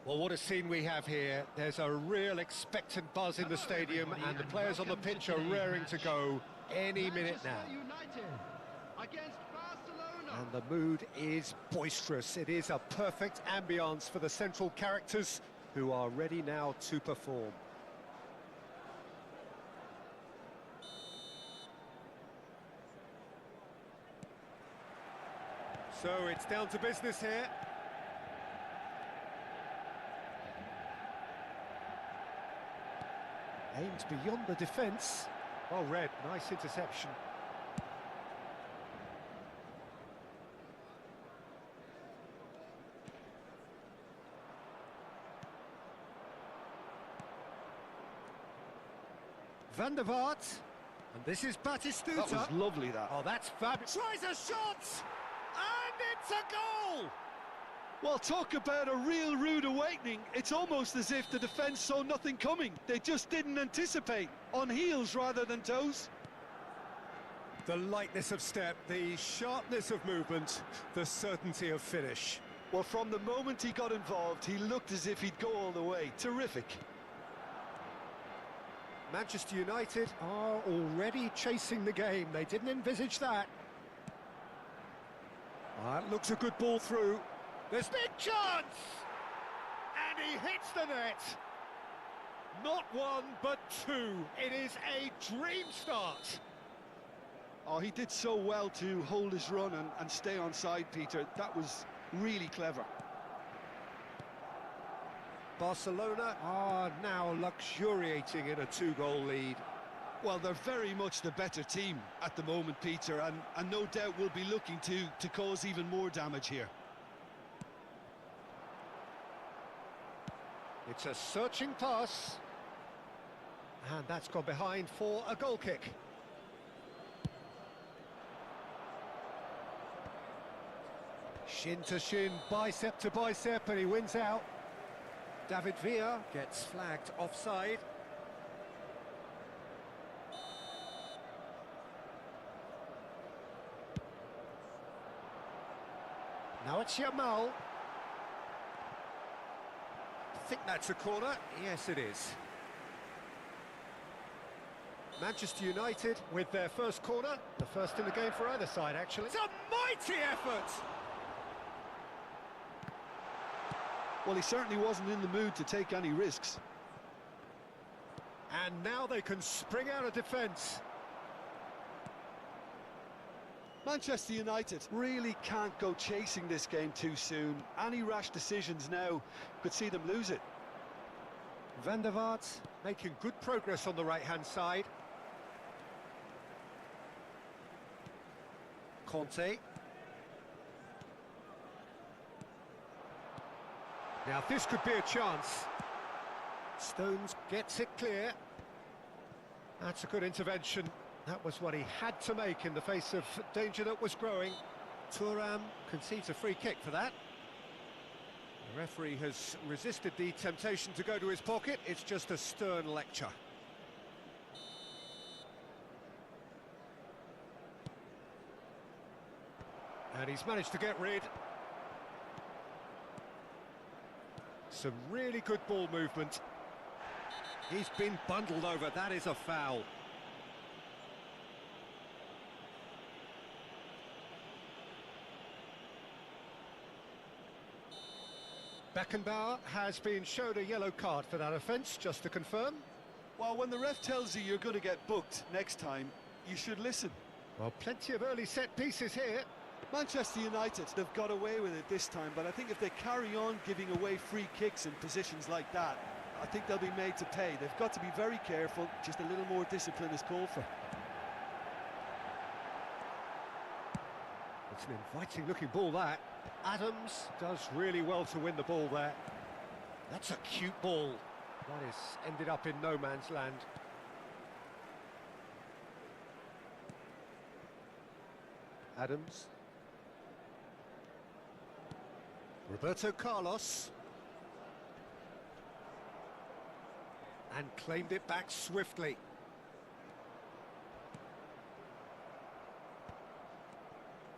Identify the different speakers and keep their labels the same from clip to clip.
Speaker 1: Well, what a scene we have here. There's a real expectant buzz in the stadium, and the players on the pitch are raring to go any minute now. And the mood is boisterous. It is a perfect ambience for the central characters who are ready now to perform. So it's down to business here. Aimed beyond the defence. Well read, nice interception. Van der Vaart. And this is Batistuta.
Speaker 2: That was lovely, that.
Speaker 1: Oh, that's fabulous. Tries a shot! And it's a goal!
Speaker 2: Well, talk about a real rude awakening. It's almost as if the defence saw nothing coming. They just didn't anticipate. On heels rather than toes.
Speaker 1: The lightness of step, the sharpness of movement, the certainty of finish.
Speaker 2: Well, from the moment he got involved, he looked as if he'd go all the way. Terrific.
Speaker 1: Manchester United are already chasing the game. They didn't envisage that. That looks a good ball through. There's big chance! And he hits the net. Not one, but two. It is a dream start.
Speaker 2: Oh, he did so well to hold his run and stay on side, Peter. That was really clever.
Speaker 1: Barcelona are now luxuriating in a two-goal lead.
Speaker 2: Well, they're very much the better team at the moment, Peter, and no doubt will be looking to cause even more damage here.
Speaker 1: It's a searching pass. And that's gone behind for a goal kick. Shin to shin, bicep to bicep, and he wins out. David Villa gets flagged offside. Now it's Yamal. I think that's a corner. Yes, it is. Manchester United with their first corner. The first in the game for either side, actually. It's a mighty effort!
Speaker 2: Well, he certainly wasn't in the mood to take any risks.
Speaker 1: And now they can spring out of defence.
Speaker 2: Manchester United really can't go chasing this game too soon. Any rash decisions now could see them lose it.
Speaker 1: Van der Vaart making good progress on the right-hand side. Conte. Now this could be a chance. Stones gets it clear. That's a good intervention. That was what he had to make in the face of danger that was growing. Thuram concedes a free kick for that. The referee has resisted the temptation to go to his pocket. It's just a stern lecture. And he's managed to get rid. Some really good ball movement. He's been bundled over. That is a foul. Beckenbauer has been showed a yellow card for that offence, just to confirm.
Speaker 2: Well, when the ref tells you you're going to get booked next time, you should listen.
Speaker 1: Well, plenty of early set pieces here.
Speaker 2: Manchester United, they've got away with it this time, but I think if they carry on giving away free kicks in positions like that, I think they'll be made to pay. They've got to be very careful. Just a little more discipline is called for.
Speaker 1: It's an inviting looking ball, that. Adams does really well to win the ball there. That's a cute ball. That is ended up in no man's land. Adams. Roberto Carlos. And claimed it back swiftly.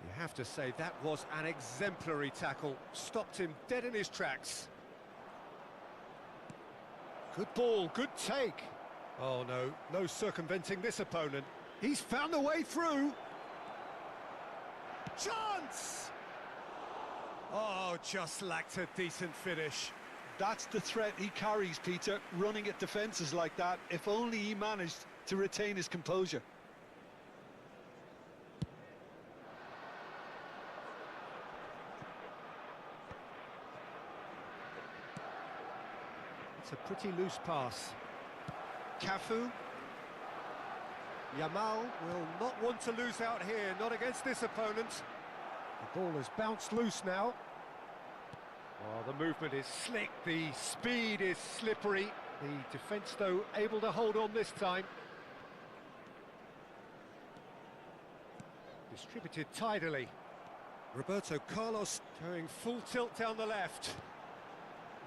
Speaker 1: You have to say that was an exemplary tackle. Stopped him dead in his tracks. Good ball, good take. Oh no, no circumventing this opponent. He's found a way through. Chance! Oh, just lacked a decent finish.
Speaker 2: That's the threat he carries, Peter, running at defences like that. If only he managed to retain his composure.
Speaker 1: It's a pretty loose pass. Cafu. Yamal will not want to lose out here, not against this opponent. The ball has bounced loose now. Oh, the movement is slick, the speed is slippery. The defence, though, able to hold on this time. Distributed tidily. Roberto Carlos going full tilt down the left.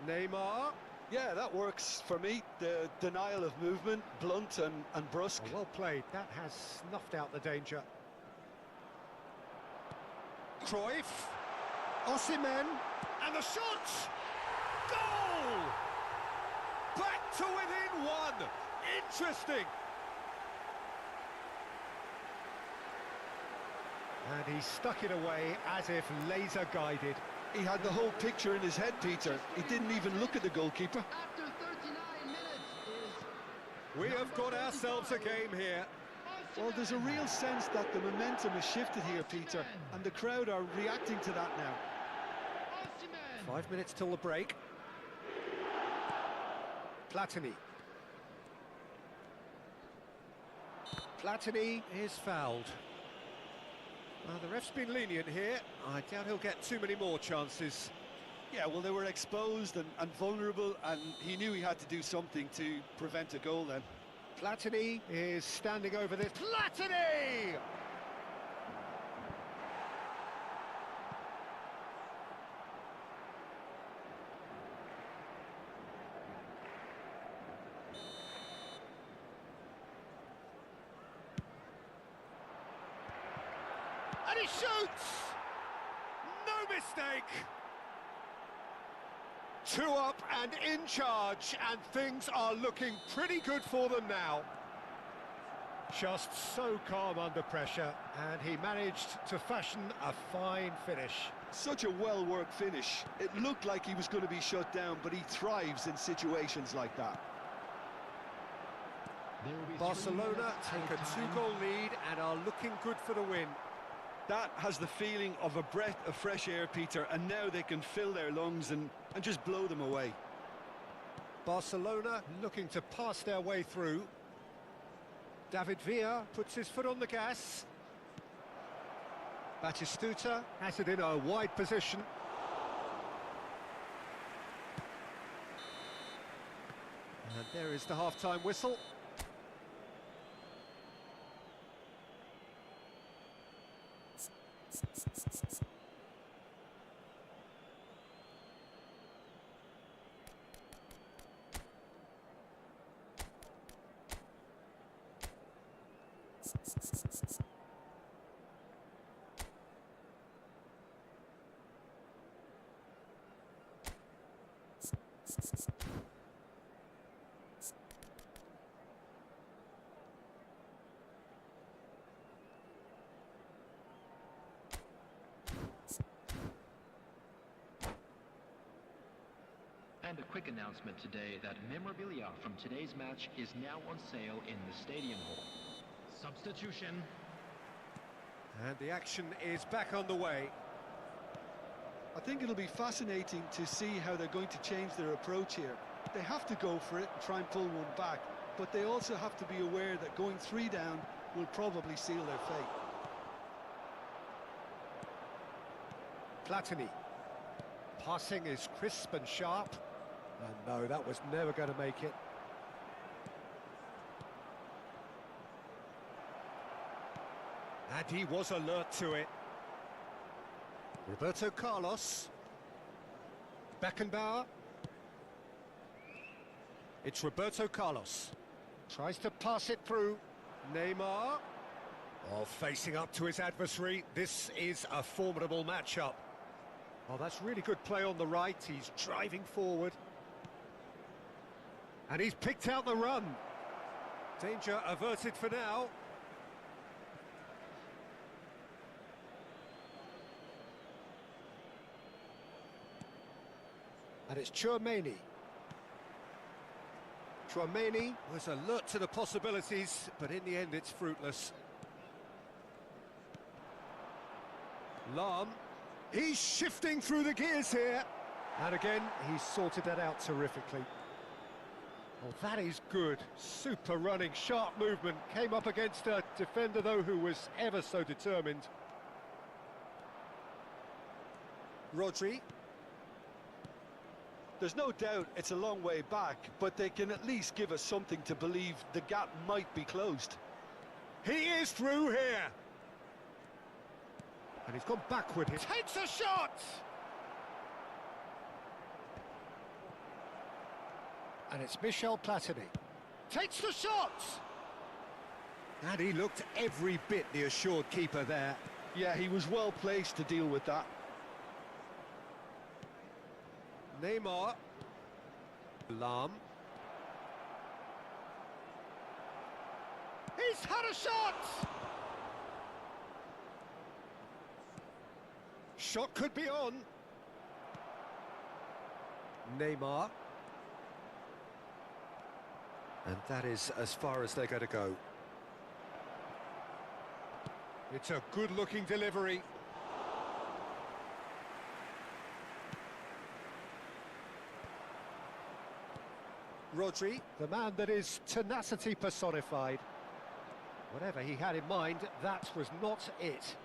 Speaker 1: Neymar.
Speaker 2: Yeah, that works for me. The denial of movement, blunt and brusque.
Speaker 1: Oh, well played. That has snuffed out the danger. Cruyff. Osimhen. And the shot! Goal! Back to within one. Interesting. And he stuck it away as if laser guided.
Speaker 2: He had the whole picture in his head, Peter. He didn't even look at the goalkeeper.
Speaker 3: After 39 minutes
Speaker 1: We have got ourselves a game here.
Speaker 2: Well, there's a real sense that the momentum has shifted here, Peter, and the crowd are reacting to that now.
Speaker 1: 5 minutes till the break. Platini. Platini is fouled. The ref's been lenient here. I doubt he'll get too many more chances.
Speaker 2: Yeah, well, they were exposed and vulnerable, and he knew he had to do something to prevent a goal then.
Speaker 1: Platini is standing over this. Platini! And he shoots! No mistake! 2 up and in charge, and things are looking pretty good for them now. Just so calm under pressure, and he managed to fashion a fine finish.
Speaker 2: Such a well-worked finish. It looked like he was going to be shut down, but he thrives in situations like that.
Speaker 1: Barcelona take a 2-goal lead and are looking good for the win.
Speaker 2: That has the feeling of a breath of fresh air, Peter, and now they can fill their lungs and just blow them away.
Speaker 1: Barcelona looking to pass their way through. David Villa puts his foot on the gas. Batistuta has it in a wide position. And there is the half-time whistle.
Speaker 4: And a quick announcement today that memorabilia from today's match is now on sale in the Stadium Hall. Substitution.
Speaker 1: And the action is back on the way.
Speaker 2: I think it'll be fascinating to see how they're going to change their approach here. They have to go for it and try and pull one back, but they also have to be aware that going 3 down will probably seal their fate.
Speaker 1: Platini. Passing is crisp and sharp. And no, that was never going to make it. And he was alert to it. Roberto Carlos. Beckenbauer. It's Roberto Carlos. Tries to pass it through. Neymar. Oh, facing up to his adversary. This is a formidable matchup. Oh, that's really good play on the right. He's driving forward. And he's picked out the run. Danger averted for now. And it's Tchouaméni. Tchouaméni was alert to the possibilities, but in the end it's fruitless. Lahm. He's shifting through the gears here. And again, he's sorted that out terrifically. Well, that is good. Super running, sharp movement. Came up against a defender, though, who was ever so determined. Rodri.
Speaker 2: There's no doubt it's a long way back, but they can at least give us something to believe the gap might be closed.
Speaker 1: He is through here. And he's gone backward. He takes a shot! And it's Michel Platini. Takes the shot! And he looked every bit the assured keeper there.
Speaker 2: Yeah, he was well placed to deal with that.
Speaker 1: Neymar. Lahm. He's had a shot! Shot could be on. Neymar. And that is as far as they're going to go. It's a good-looking delivery. Rodri, the man that is tenacity personified. Whatever he had in mind, that was not it.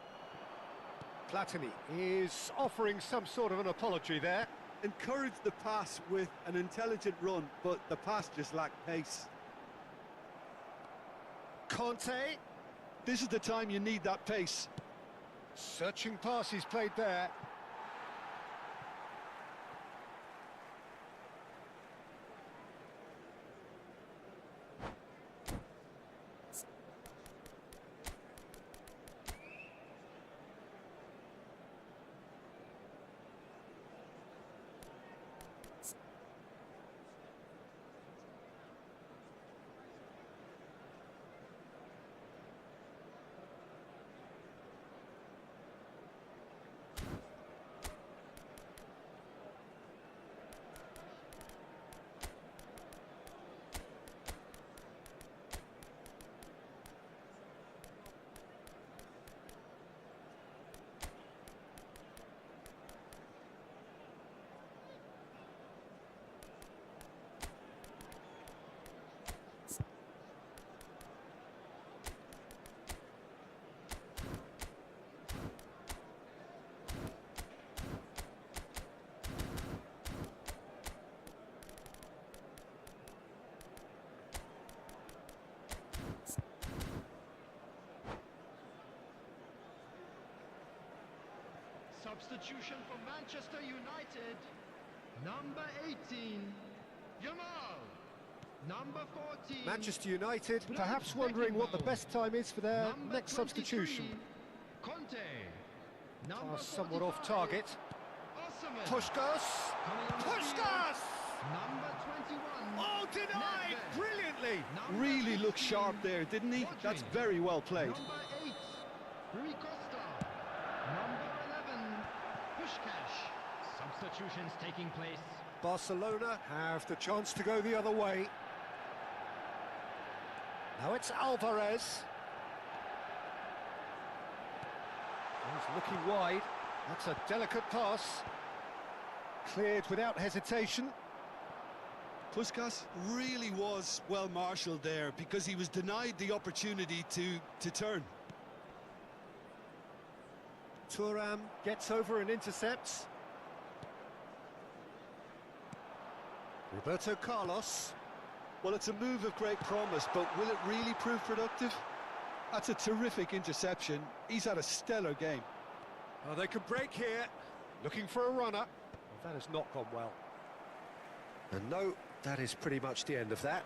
Speaker 1: Platini is offering some sort of an apology there.
Speaker 2: Encouraged the pass with an intelligent run, but the pass just lacked pace.
Speaker 1: Conte.
Speaker 2: This is the time you need that pace.
Speaker 1: Searching pass he's played there.
Speaker 3: Substitution for Manchester United. Number 18, Yamal. Number 14.
Speaker 1: Manchester United perhaps wondering what the best time is for their
Speaker 3: Number
Speaker 1: next
Speaker 3: 23,
Speaker 1: substitution.
Speaker 3: Conte. Number
Speaker 1: Pass somewhat off
Speaker 3: 45,
Speaker 1: target.
Speaker 3: Osimhen.
Speaker 1: Puskás!
Speaker 3: Coming on the
Speaker 1: Puskás!
Speaker 3: field. Number 21.
Speaker 1: Oh, denied!
Speaker 3: Nedved.
Speaker 1: Brilliantly!
Speaker 3: Number
Speaker 2: Really looked
Speaker 3: 15,
Speaker 2: sharp there, didn't he?
Speaker 3: Rodri.
Speaker 2: That's very well played.
Speaker 3: Number 8, Rui Costa. Number 11, Puskás.
Speaker 4: Substitutions taking place.
Speaker 1: Barcelona have the chance to go the other way. Now it's Alvarez. He's looking wide. That's a delicate pass. Cleared without hesitation.
Speaker 2: Puskás really was well marshalled there because he was denied the opportunity to turn.
Speaker 1: Thuram gets over and intercepts. Roberto Carlos.
Speaker 2: Well, it's a move of great promise, but will it really prove productive? That's a terrific interception. He's had a stellar game.
Speaker 1: Oh, they can break here. Looking for a runner. Well, that has not gone well. And no, that is pretty much the end of that.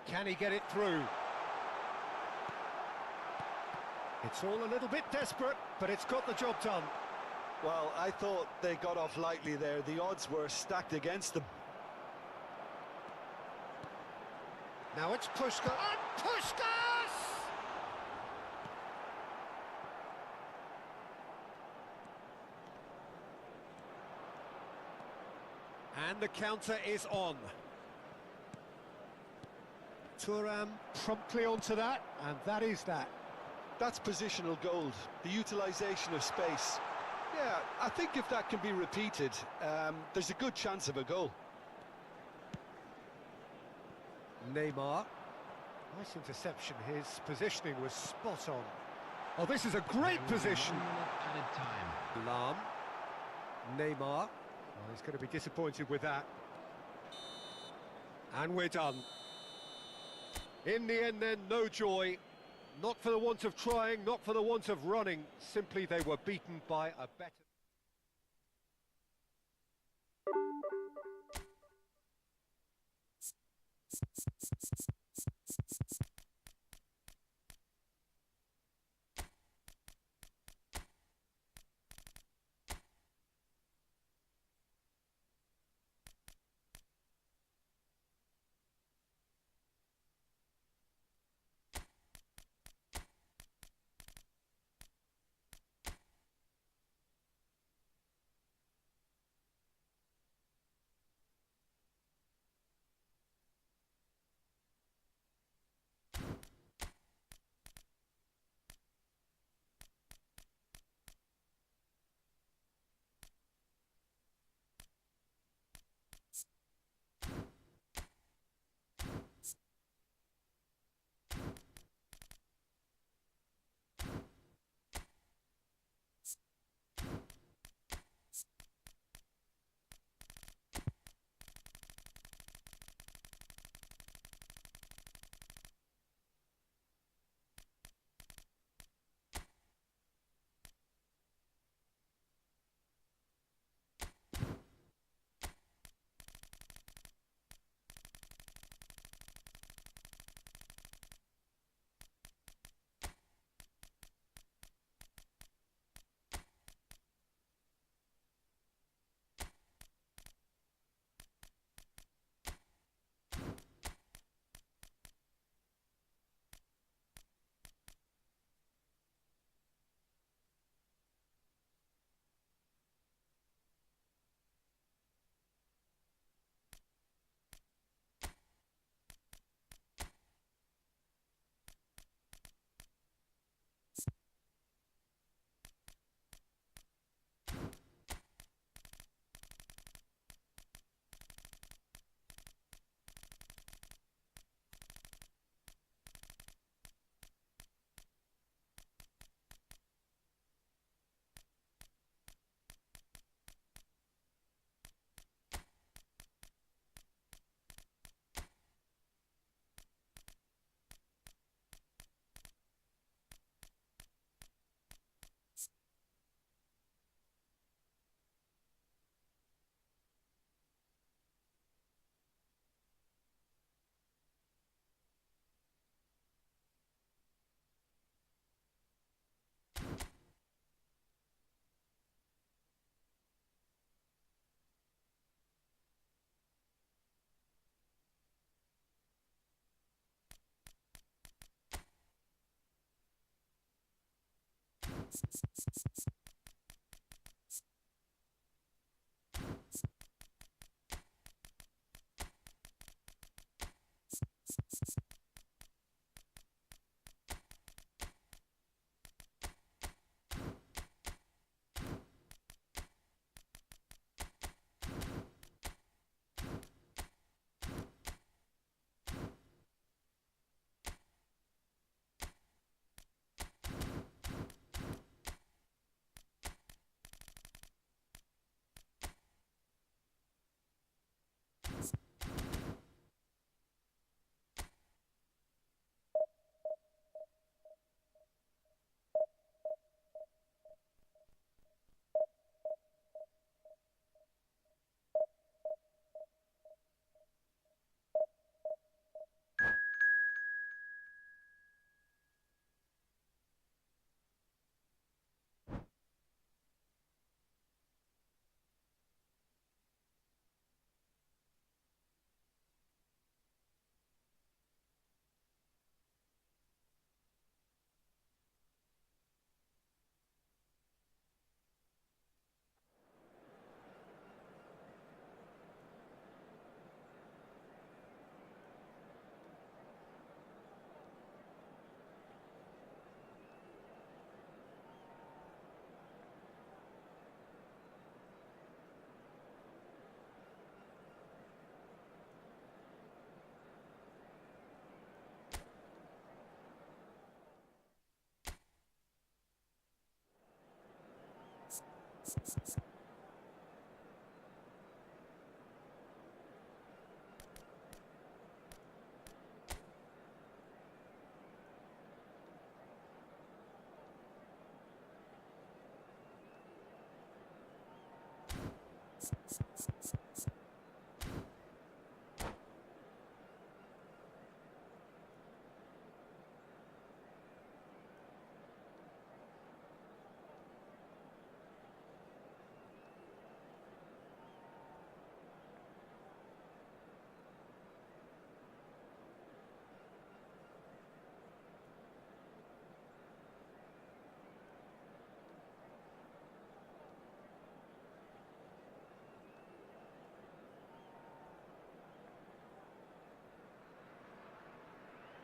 Speaker 1: Can he get it through? It's all a little bit desperate, but it's got the job done.
Speaker 2: Well, I thought they got off lightly there. The odds were stacked against them.
Speaker 1: Now it's Puskás. And Puskás! And the counter is on. Thuram promptly onto that, and that is that.
Speaker 2: That's positional gold, the utilisation of space. Yeah, I think if that can be repeated, there's a good chance of a goal.
Speaker 1: Neymar. Nice interception. His positioning was spot on. Oh, this is a great position.
Speaker 3: Added time.
Speaker 1: Lahm. Neymar. Oh, he's going to be disappointed with that. And we're done. In the end then, no joy. Not for the want of trying, not for the want of running. Simply they were beaten by a better...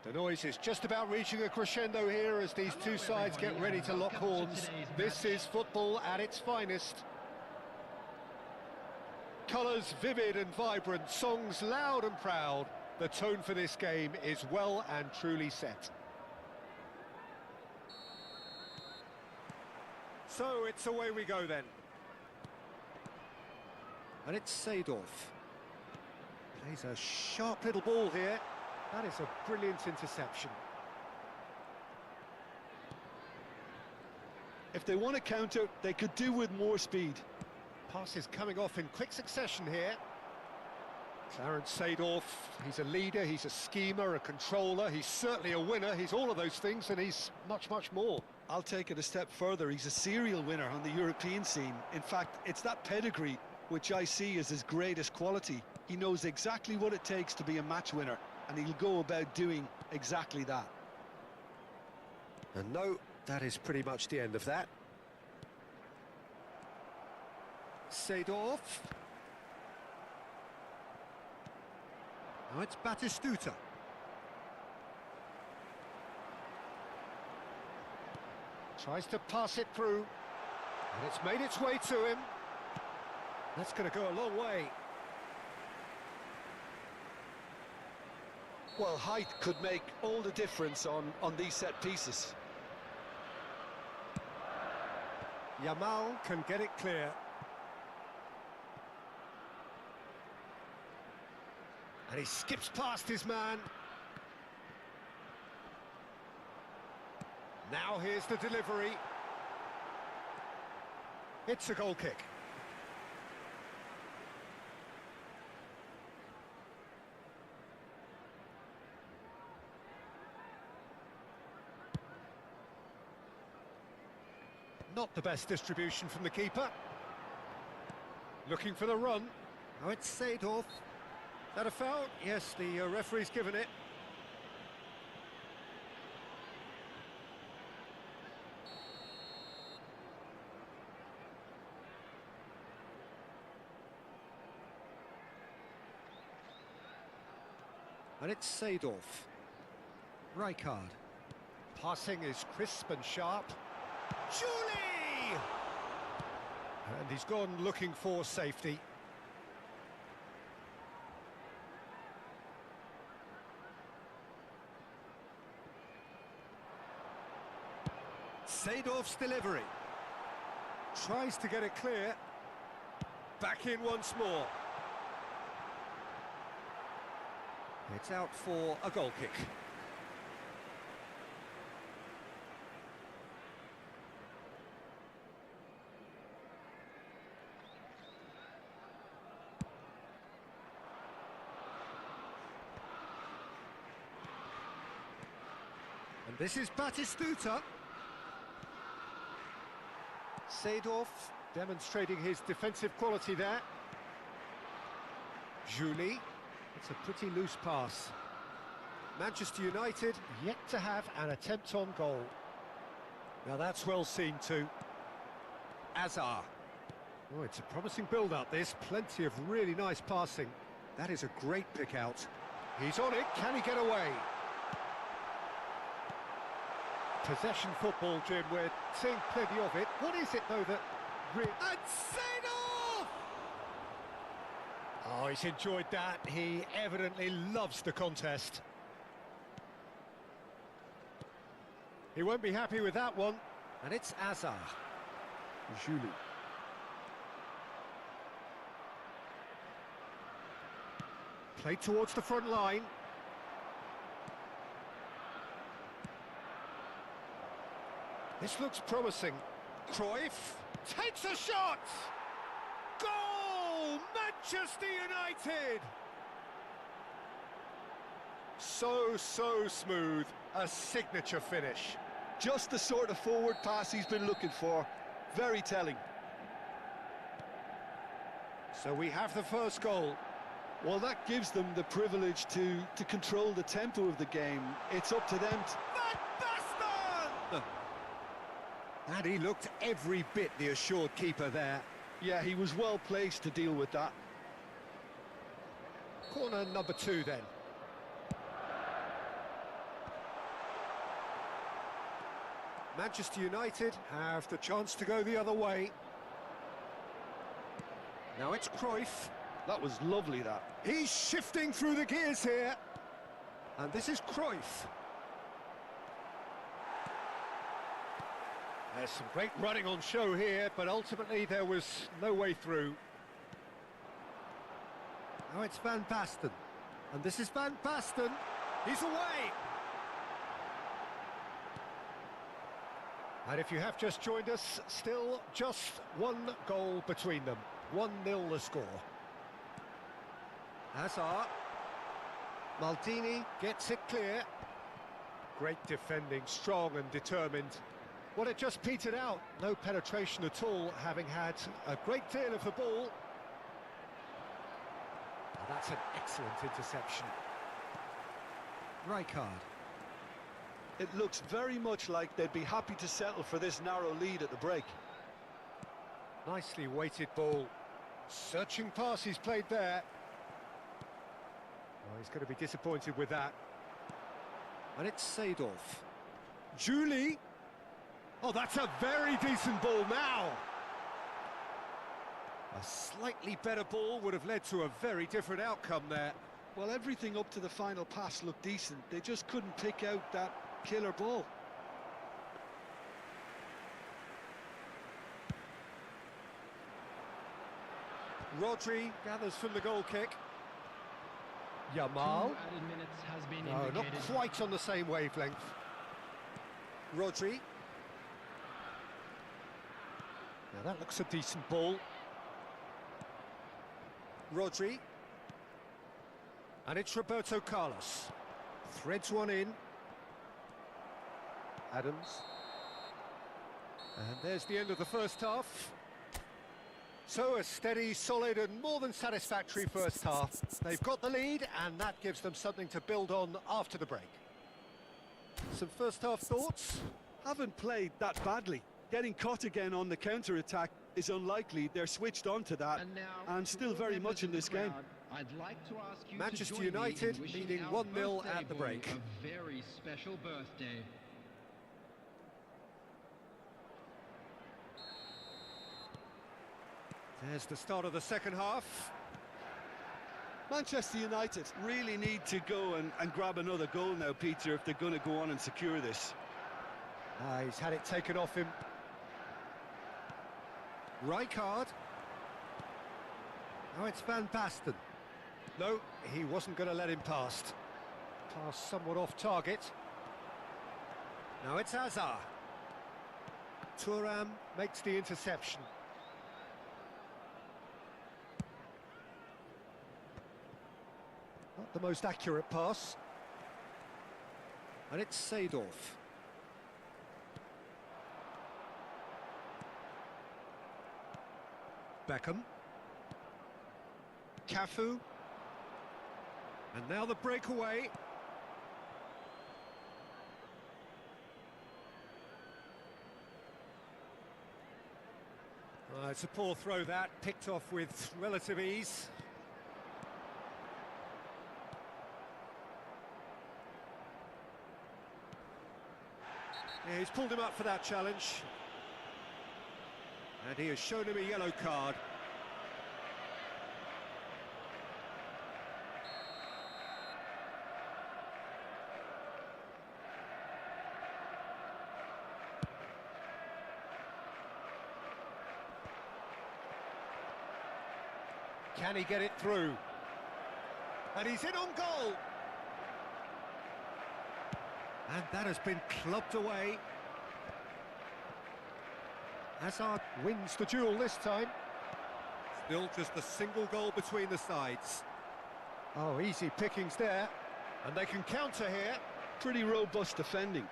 Speaker 1: The noise is just about reaching a crescendo here as these two sides get ready to lock horns. This is football at its finest. Colours vivid and vibrant, songs loud and proud. The tone for this game is well and truly set. So it's away we go then. And it's Seedorf. Plays a sharp little ball here. That is a brilliant interception.
Speaker 2: If they want to counter, they could do with more speed.
Speaker 1: Pass is coming off in quick succession here. Clarence Seedorf, he's a leader, he's a schemer, a controller, he's certainly a winner, he's all of those things and he's much, much more.
Speaker 2: I'll take it a step further. He's a serial winner on the European scene. In fact, it's that pedigree which I see as his greatest quality. He knows exactly what it takes to be a match winner, and he'll go about doing exactly that.
Speaker 1: And no, that is pretty much the end of that. Seedorf. Now it's Batistuta. Tries to pass it through, and it's made its way to him. That's going to go a long way.
Speaker 2: Well, height could make all the difference on these set pieces.
Speaker 1: Yamal can get it clear. And he skips past his man. Now here's the delivery. It's a goal kick. Not the best distribution from the keeper. Looking for the run. Oh, it's Seedorf. Is that a foul? Yes, the referee's given it. And it's Seedorf. Rijkaard. Passing is crisp and sharp. Julie! And he's gone looking for safety. Seedorf's delivery. Tries to get it clear. Back in once more. It's out for a goal kick. And this is Batistuta. Seedorf demonstrating his defensive quality there. Julie. It's a pretty loose pass. Manchester United yet to have an attempt on goal. Now that's well seen too. Azar. Oh, it's a promising build-up this. Plenty of really nice passing. That is a great pick out. He's on it. Can he get away? Possession football, Jim. We're seeing plenty of it. What is it, though, that... And Seedorf! Oh, he's enjoyed that. He evidently loves the contest. He won't be happy with that one. And it's Azar. Julie. Played towards the front line. This looks promising. Cruyff takes a shot! Goal! Manchester United! So smooth. A signature finish.
Speaker 2: Just the sort of forward pass he's been looking for. Very telling.
Speaker 1: So we have the first goal.
Speaker 2: Well, that gives them the privilege to control the tempo of the game. It's up to them.
Speaker 1: Van Basten! And he looked every bit the assured keeper there.
Speaker 2: Yeah, he was well placed to deal with that.
Speaker 1: Corner number 2 then. Manchester United have the chance to go the other way. Now it's Cruyff.
Speaker 2: That was lovely, that.
Speaker 1: He's shifting through the gears here. And this is Cruyff. There's some great running on show here, but ultimately there was no way through. Now it's Van Basten. And this is Van Basten. He's away. And if you have just joined us, still just one goal between them. 1-0 the score. Hazard. Maldini gets it clear. Great defending, strong and determined. Well, it just petered out. No penetration at all, having had a great deal of the ball. Oh, that's an excellent interception. Rijkaard.
Speaker 2: It looks very much like they'd be happy to settle for this narrow lead at the break.
Speaker 1: Nicely weighted ball. Searching pass he's played there. Oh, he's going to be disappointed with that. And it's Seedorf. Julie. Oh, that's a very decent ball now. A slightly better ball would have led to a very different outcome there.
Speaker 2: Well, everything up to the final pass looked decent. They just couldn't pick out that killer ball.
Speaker 1: Rodri gathers from the goal kick.
Speaker 4: 2
Speaker 1: Yamal.
Speaker 4: added minutes has been
Speaker 1: No, not
Speaker 4: indicated.
Speaker 1: quite on the same wavelength. Rodri. Now that looks a decent ball. Rodri. And it's Roberto Carlos. Threads one in. Adams. And there's the end of the first half. So a steady, solid and more than satisfactory first half. They've got the lead and that gives them something to build on after the break. Some first half thoughts?
Speaker 2: Haven't played that badly. Getting caught again on the counter-attack is unlikely. They're switched on to that
Speaker 4: now,
Speaker 2: and still very much in this game.
Speaker 4: I'd like to ask you
Speaker 1: Manchester
Speaker 4: to join
Speaker 1: United
Speaker 4: me in wishing
Speaker 1: leading
Speaker 4: our
Speaker 1: 1-0
Speaker 4: birthday
Speaker 1: at the
Speaker 4: boy
Speaker 1: break.
Speaker 4: A very special birthday.
Speaker 1: There's the start of the second half.
Speaker 2: Manchester United really need to go and grab another goal now, Peter, if they're going to go on and secure this.
Speaker 1: He's had it taken off him. Rijkaard. Now it's Van Basten. No, he wasn't going to let him past. Pass somewhat off target. Now it's Hazard. Thuram makes the interception. Not the most accurate pass. And it's Seedorf. Beckham. Cafu. And now the breakaway. It's a poor throw that, picked off with relative ease. Yeah, he's pulled him up for that challenge. And he has shown him a yellow card. Can he get it through? And he's in on goal. And that has been clubbed away. Hazard wins the duel this time. Still just a single goal between the sides. Oh, easy pickings there. And they can counter here.
Speaker 2: Pretty robust defending.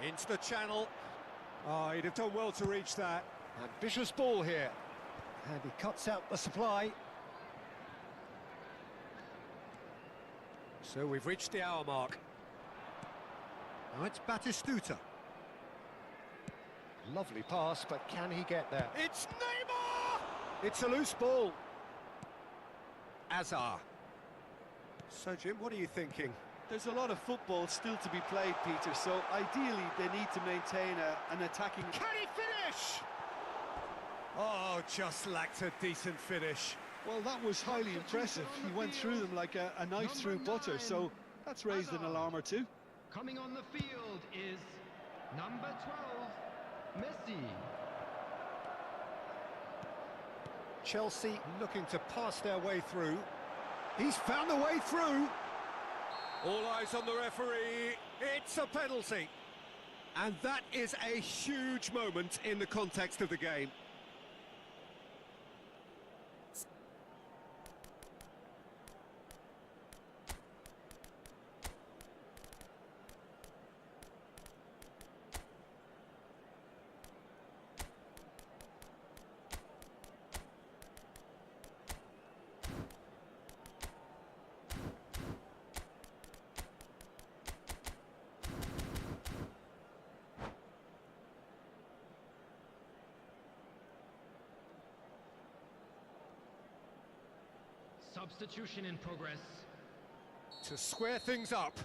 Speaker 1: Into the channel. Oh, he'd have done well to reach that. Ambitious ball here. And he cuts out the supply. So we've reached the hour mark. Now it's Batistuta. Lovely pass, but can he get there? It's Neymar! It's a loose ball. Azar. So, Jim, what are you thinking?
Speaker 2: There's a lot of football still to be played, Peter, so ideally they need to maintain an attacking...
Speaker 1: Can he finish? Oh, just lacked a decent finish.
Speaker 2: Well, that was highly impressive. He went through them like a knife through butter, so that's raised an alarm or two.
Speaker 4: Coming on the field is number 12, Messi.
Speaker 1: Chelsea looking to pass their way through. He's found the way through. All eyes on the referee. It's a penalty. And that is a huge moment in the context of the game.
Speaker 4: Substitution in progress.
Speaker 1: To square things up.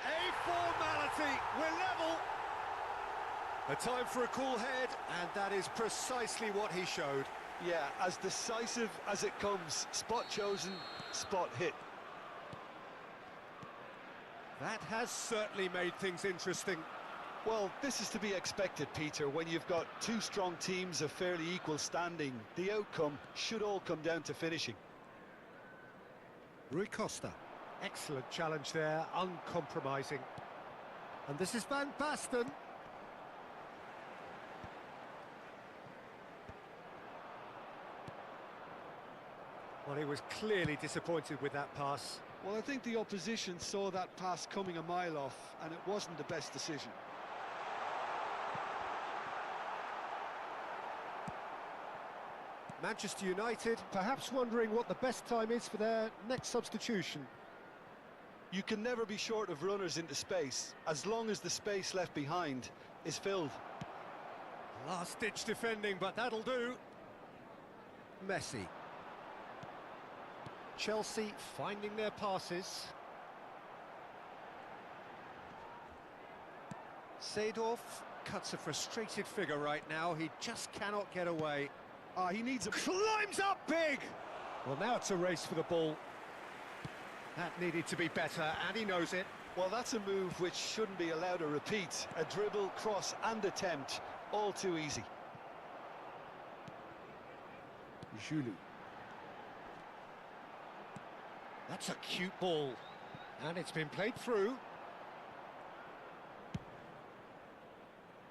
Speaker 1: A formality. We're level. A time for a cool head, and that is precisely what he showed.
Speaker 2: Yeah, as decisive as it comes. Spot chosen, spot hit.
Speaker 1: That has certainly made things interesting.
Speaker 2: Well, this is to be expected, Peter. When you've got two strong teams of fairly equal standing, the outcome should all come down to finishing.
Speaker 1: Rui Costa. Excellent challenge there, uncompromising. And this is Van Basten. Well, he was clearly disappointed with that pass.
Speaker 2: Well, I think the opposition saw that pass coming a mile off, and it wasn't the best decision.
Speaker 1: Manchester United perhaps wondering what the best time is for their next substitution.
Speaker 2: You can never be short of runners into space, as long as the space left behind is filled.
Speaker 1: Last-ditch defending, but that'll do. Messi. Chelsea finding their passes. Seedorf cuts a frustrated figure right now. He just cannot get away.
Speaker 2: He needs a...
Speaker 1: Climbs up big! Well, now it's a race for the ball. That needed to be better, and he knows it.
Speaker 2: Well, that's a move which shouldn't be allowed to repeat. A dribble, cross and attempt, all too easy.
Speaker 1: Giroud. That's a cute ball. And it's been played through.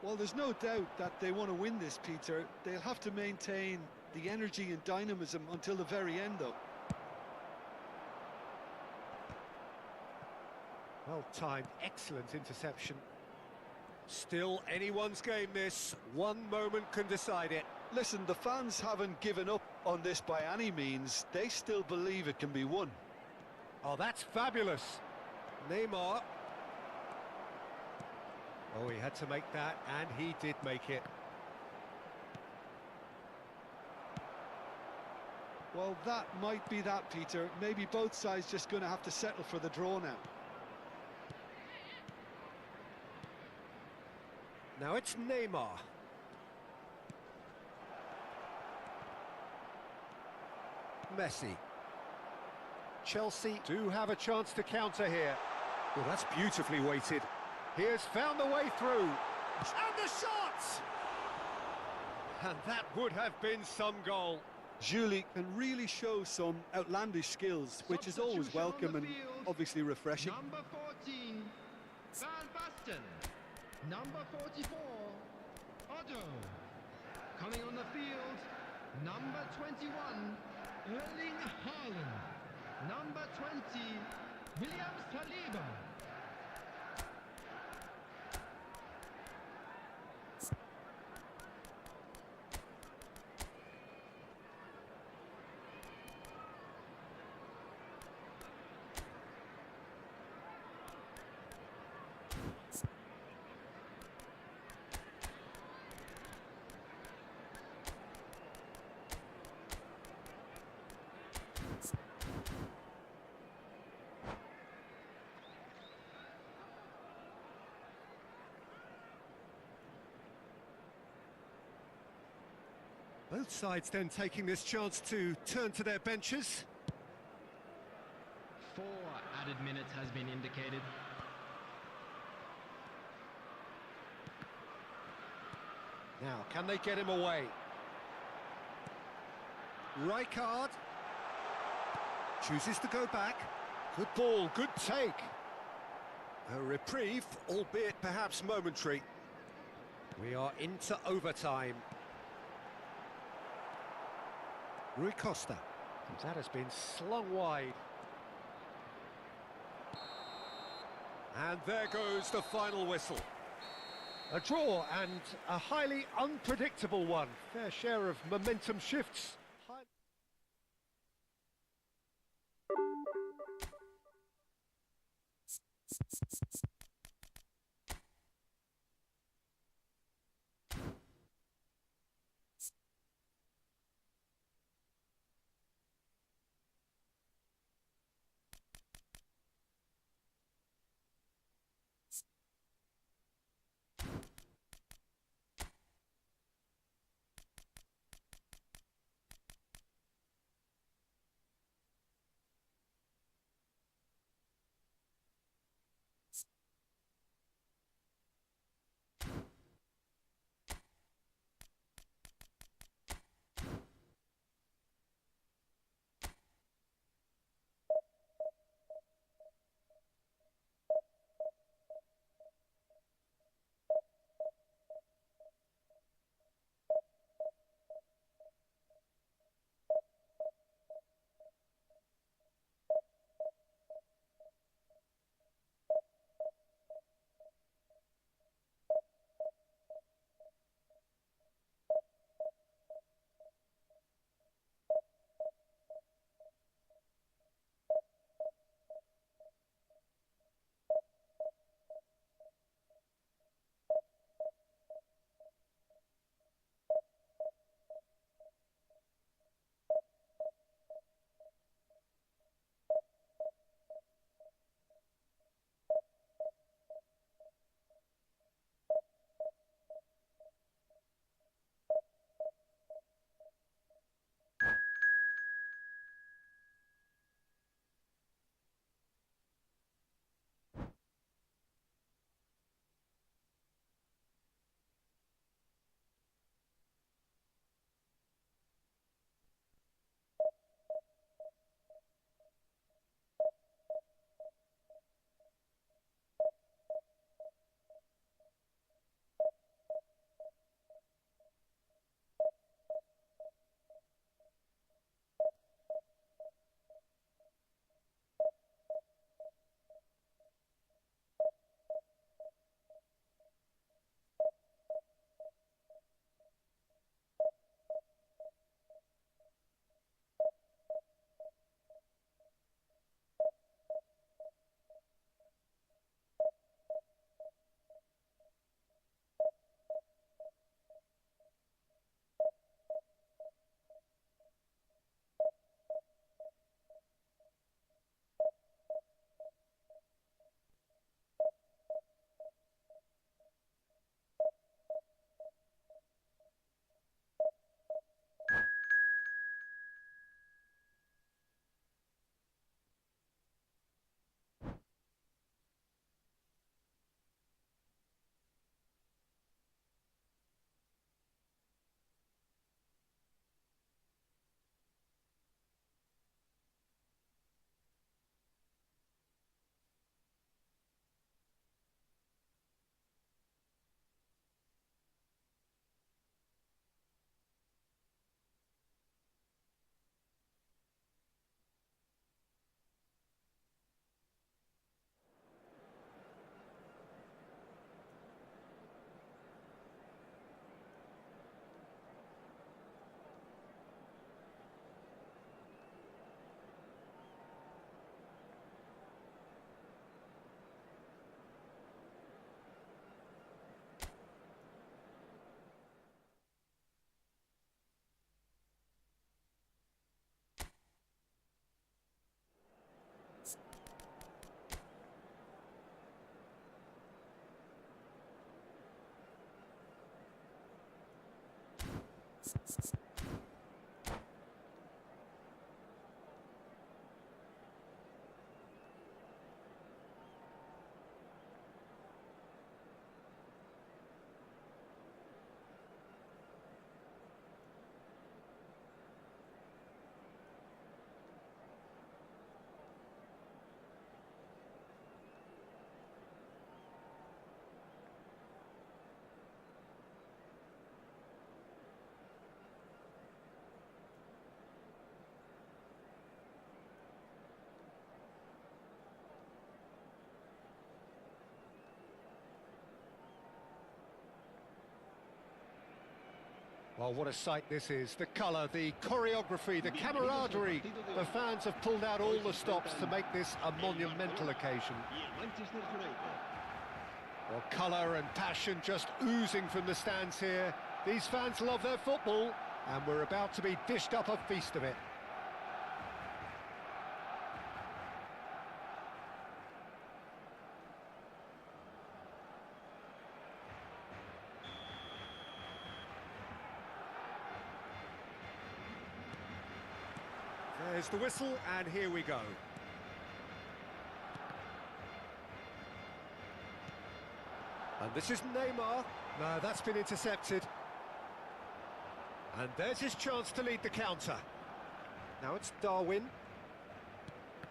Speaker 2: Well, there's no doubt that they want to win this, Peter. They'll have to maintain the energy and dynamism until the very end, though.
Speaker 1: Well timed, excellent interception. Still anyone's game this. One moment can decide it.
Speaker 2: Listen, the fans haven't given up on this by any means. They still believe it can be won.
Speaker 1: Oh, that's fabulous. Neymar. Oh, he had to make that, and he did make it.
Speaker 2: Well, that might be that, Peter. Maybe both sides just going to have to settle for the draw now.
Speaker 1: Now it's Neymar. Messi. Chelsea do have a chance to counter here. Well, that's beautifully weighted. He has found the way through. And the shot! And that would have been some goal.
Speaker 2: Julie can really show some outlandish skills, which is always
Speaker 4: Substitution on
Speaker 2: welcome
Speaker 4: the
Speaker 2: and
Speaker 4: field.
Speaker 2: obviously refreshing.
Speaker 4: Number 14, Van Basten. Number 44, Otto. Coming on the field, number 21, Erling Haaland. Number 20, William Saliba.
Speaker 1: Both sides then taking this chance to turn to their benches.
Speaker 4: 4 added minutes has been indicated.
Speaker 1: Now, can they get him away? Rijkaard chooses to go back. Good ball, good take. A reprieve, albeit perhaps momentary. We are into overtime. Rui Costa. That has been slung wide. And there goes the final whistle. A draw and a highly unpredictable one. Fair share of momentum shifts. Well, what a sight this is. The colour, the choreography, the camaraderie. The fans have pulled out all the stops to make this a monumental occasion. Well, colour and passion just oozing from the stands here. These fans love their football, and we're about to be dished up a feast of it. There's the whistle, and here we go. And this is Neymar. No, that's been intercepted. And there's his chance to lead the counter. Now it's Darwin.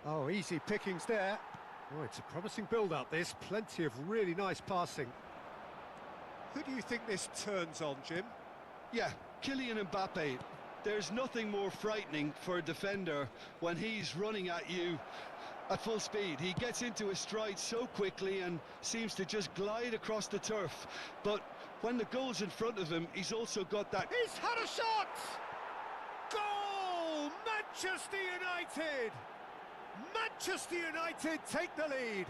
Speaker 1: Oh, easy pickings there. Oh, it's a promising build-up, this. Plenty of really nice passing. Who do you think this turns on, Jim?
Speaker 2: Yeah, Kylian Mbappe. There's nothing more frightening for a defender when he's running at you at full speed. He gets into his stride so quickly and seems to just glide across the turf. But when the goal's in front of him, he's also got that...
Speaker 1: He's had a shot! Goal! Manchester United! Manchester United take the lead.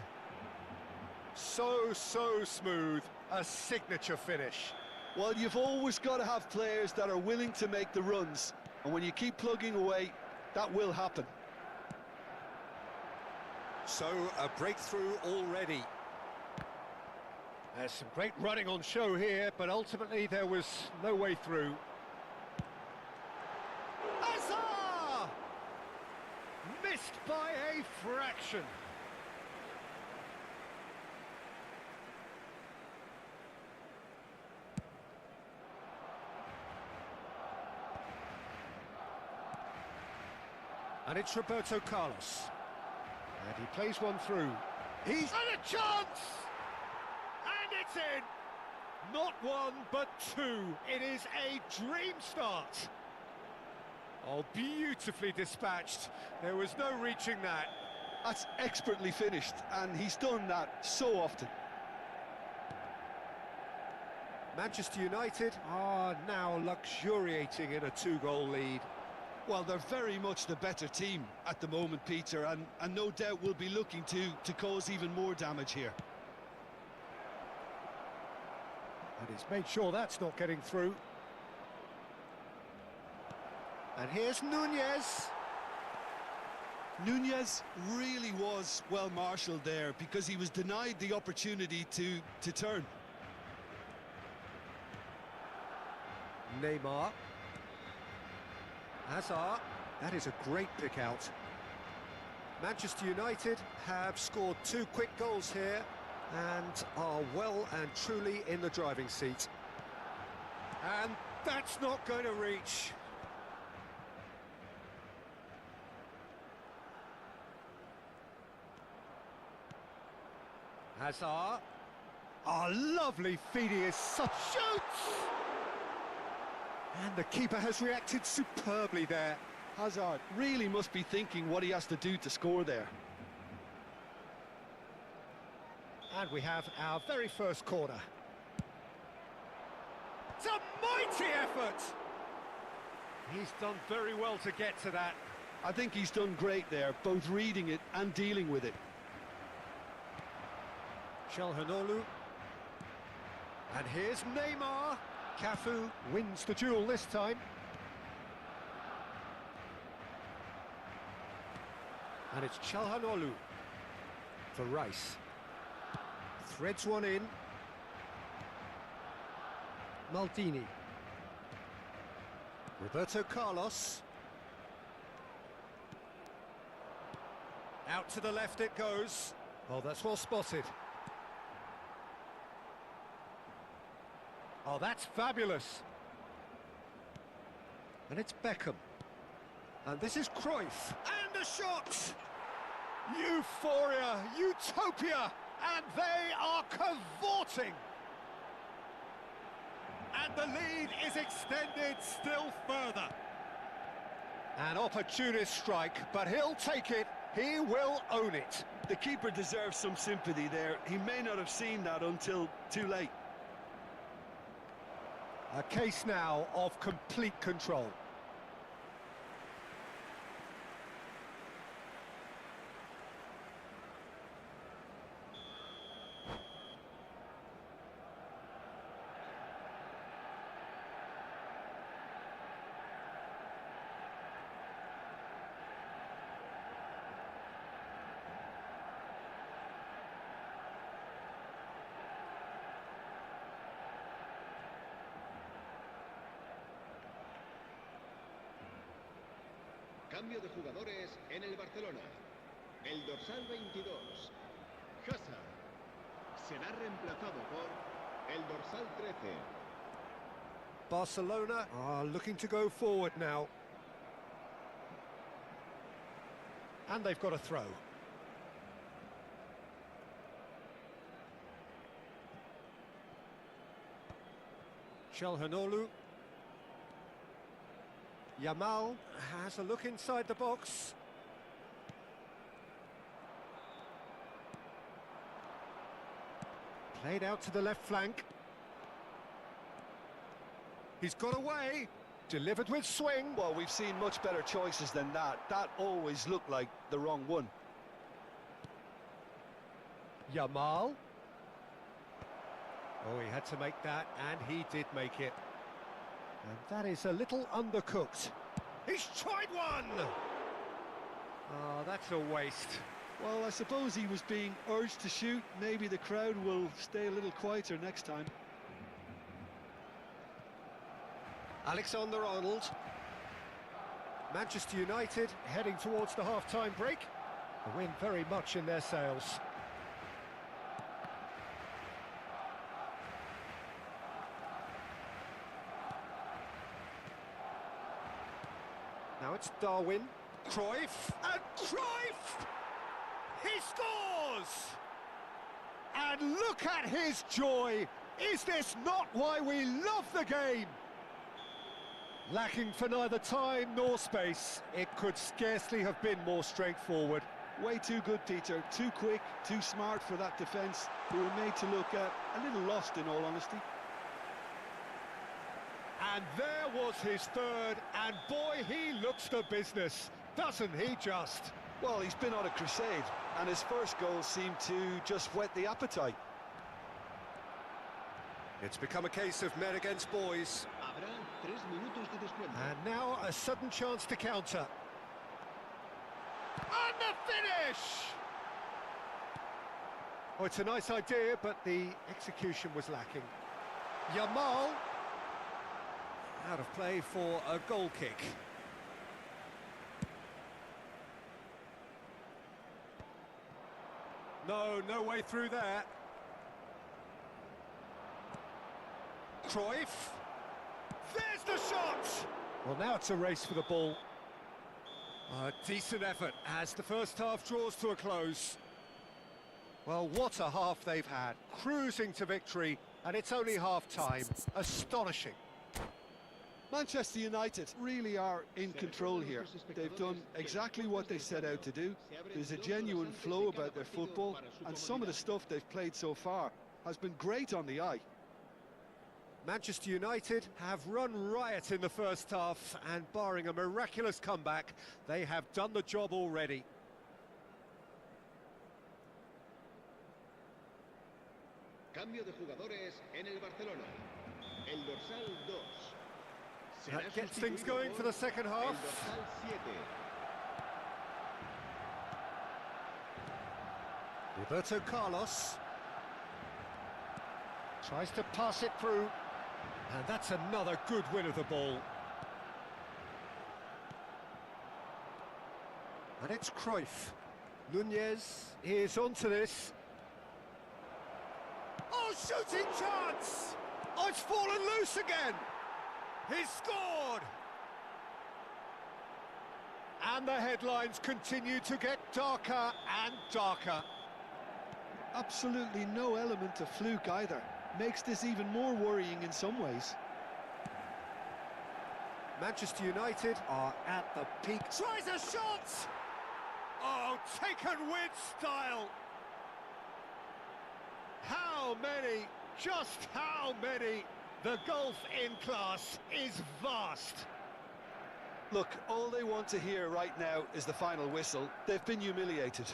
Speaker 1: So smooth. A signature finish.
Speaker 2: Well, you've always got to have players that are willing to make the runs. And when you keep plugging away, that will happen.
Speaker 1: So, a breakthrough already. There's some great running on show here, but ultimately there was no way through. Hazard! Missed by a fraction. And it's Roberto Carlos. And he plays one through. He's had a chance! And it's in! Not one, but two. It is a dream start. Oh, beautifully dispatched. There was no reaching that.
Speaker 2: That's expertly finished, and he's done that so often.
Speaker 1: Manchester United are now luxuriating in a two-goal lead.
Speaker 2: Well, they're very much the better team at the moment, Peter, and no doubt will be looking to cause even more damage here.
Speaker 1: And he's made sure that's not getting through. And here's Nunez.
Speaker 2: Nunez really was well marshalled there because he was denied the opportunity to turn.
Speaker 1: Neymar. Hazard. That is a great pick out. Manchester United have scored 2 quick goals here and are well and truly in the driving seat. And that's not going to reach. Hazard. Oh, lovely feed, he is such shoots! And the keeper has reacted superbly there.
Speaker 2: Hazard really must be thinking what he has to do to score there.
Speaker 1: And we have our very first corner. It's a mighty effort! He's done very well to get to that.
Speaker 2: I think he's done great there, both reading it and dealing with it.
Speaker 1: Calhanoglu. And here's Neymar. Cafu wins the duel this time. And it's Calhanoglu for Rice. Threads one in. Maldini. Roberto Carlos. Out to the left it goes. Oh, that's well spotted. Oh, that's fabulous. And it's Beckham. And this is Cruyff. And a shot! Euphoria, utopia, and they are cavorting. And the lead is extended still further. An opportunist strike, but he'll take it. He will own it.
Speaker 2: The keeper deserves some sympathy there. He may not have seen that until too late.
Speaker 1: A case now of complete control.
Speaker 5: Cambio de jugadores en el Barcelona. El dorsal 22, Hazard, será reemplazado por el dorsal 13.
Speaker 1: Barcelona are looking to go forward now. And they've got a throw. Çalhanoğlu. Yamal has a look inside the box. Played out to the left flank. He's got away. Delivered with swing.
Speaker 2: Well, we've seen much better choices than that. That always looked like the wrong one.
Speaker 1: Yamal. Oh, he had to make that, and he did make it. And that is a little undercooked. He's tried one! Oh, that's a waste.
Speaker 2: Well, I suppose he was being urged to shoot. Maybe the crowd will stay a little quieter next time.
Speaker 1: Alexander-Arnold. Manchester United heading towards the half-time break. The wind very much in their sails. Now it's Darwin. Cruyff, and Cruyff! He scores! And look at his joy! Is this not why we love the game? Lacking for neither time nor space, it could scarcely have been more straightforward.
Speaker 2: Way too good, Peter. Too quick, too smart for that defence, who were made to look a little lost, in all honesty.
Speaker 1: And there was his third, and boy, he looks the business, doesn't he just?
Speaker 2: Well, he's been on a crusade, and his first goal seemed to just whet the appetite.
Speaker 1: It's become a case of men against boys.
Speaker 5: Habrá 3 minutos de descuento.
Speaker 1: And now a sudden chance to counter. And the finish! Oh, it's a nice idea, but the execution was lacking. Yamal. Out of play for a goal kick. No way through there. Cruyff. There's the shot! Well, now it's a race for the ball. A decent effort as the first half draws to a close. Well, what a half they've had. Cruising to victory, and it's only half-time. Astonishing.
Speaker 2: Manchester United really are in control here. They've done exactly what they set out to do. There's a genuine flow about their football, and some of the stuff they've played so far has been great on the eye.
Speaker 1: Manchester United have run riot in the first half, and barring a miraculous comeback, they have done the job already.
Speaker 5: Cambio de jugadores en el Barcelona. El dorsal 2.
Speaker 1: That gets things going for the second half.
Speaker 5: El dorsal 7.
Speaker 1: Roberto Carlos tries to pass it through, and that's another good win of the ball. And it's Cruyff. Nunez is onto this. Oh, shooting chance! Oh, it's fallen loose again! He's scored! And the headlines continue to get darker and darker.
Speaker 2: Absolutely no element of fluke either. Makes this even more worrying in some ways.
Speaker 1: Manchester United are at the peak. Tries a shot! Oh, taken with style! How many? Just how many? The gulf in class is vast.
Speaker 2: Look, all they want to hear right now is the final whistle. They've been humiliated.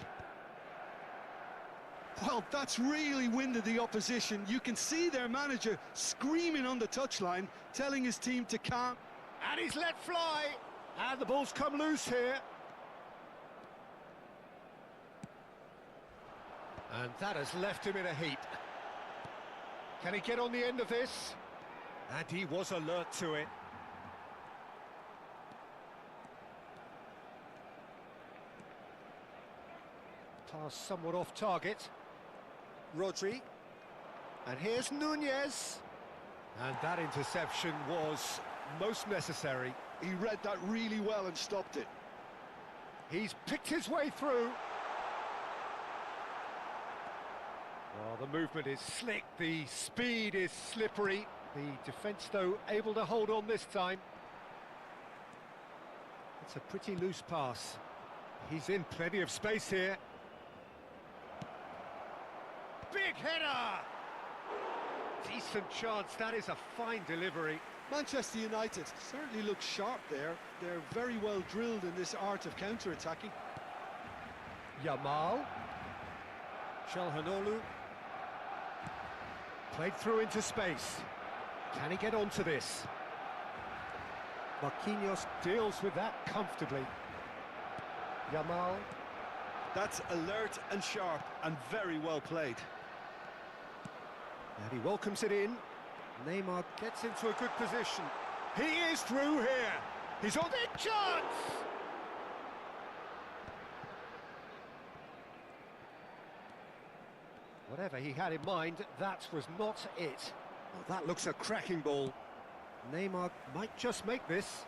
Speaker 2: Well, that's really winded the opposition. You can see their manager screaming on the touchline, telling his team to calm.
Speaker 1: And he's let fly. And the ball's come loose here. And that has left him in a heap. Can he get on the end of this? And he was alert to it. Pass somewhat off target. Rodri. And here's Nunez. And that interception was most necessary.
Speaker 2: He read that really well and stopped it.
Speaker 1: He's picked his way through. Well, the movement is slick, the speed is slippery. The defence, though, able to hold on this time. It's a pretty loose pass. He's in plenty of space here. Big header! Decent chance, that is a fine delivery.
Speaker 2: Manchester United certainly look sharp there. They're very well drilled in this art of counter-attacking.
Speaker 1: Yamal. Çalhanoğlu. Played through into space. Can he get onto this? Marquinhos deals with that comfortably. Yamal.
Speaker 2: That's alert and sharp and very well played.
Speaker 1: And he welcomes it in. Neymar gets into a good position. He is through here. He's on the chance! Whatever he had in mind, that was not it. Oh, that looks a cracking ball. Neymar might just make this.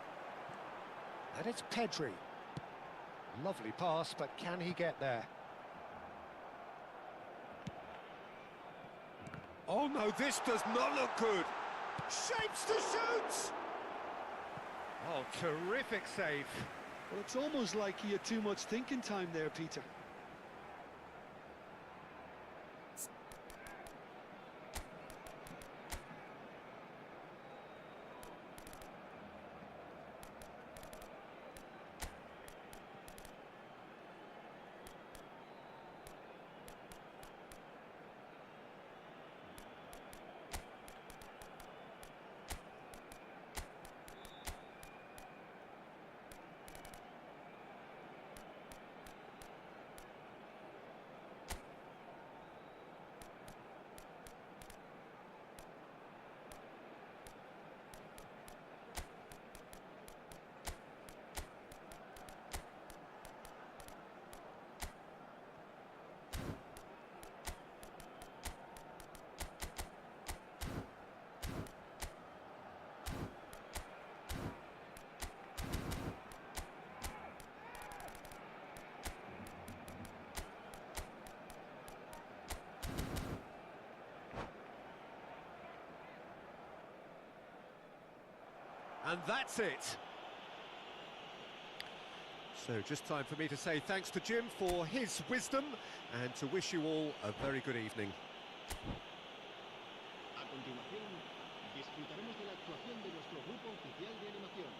Speaker 1: And it's Pedri. Lovely pass, but can he get there? Oh no, this does not look good. Shapes to shoot! Oh, terrific save.
Speaker 2: Well, it's almost like he had too much thinking time there, Peter.
Speaker 1: And that's it. So just time for me to say thanks to Jim for his wisdom and to wish you all a very good evening.
Speaker 5: A continuación, disfrutaremos de la actuación de nuestro grupo oficial de animación.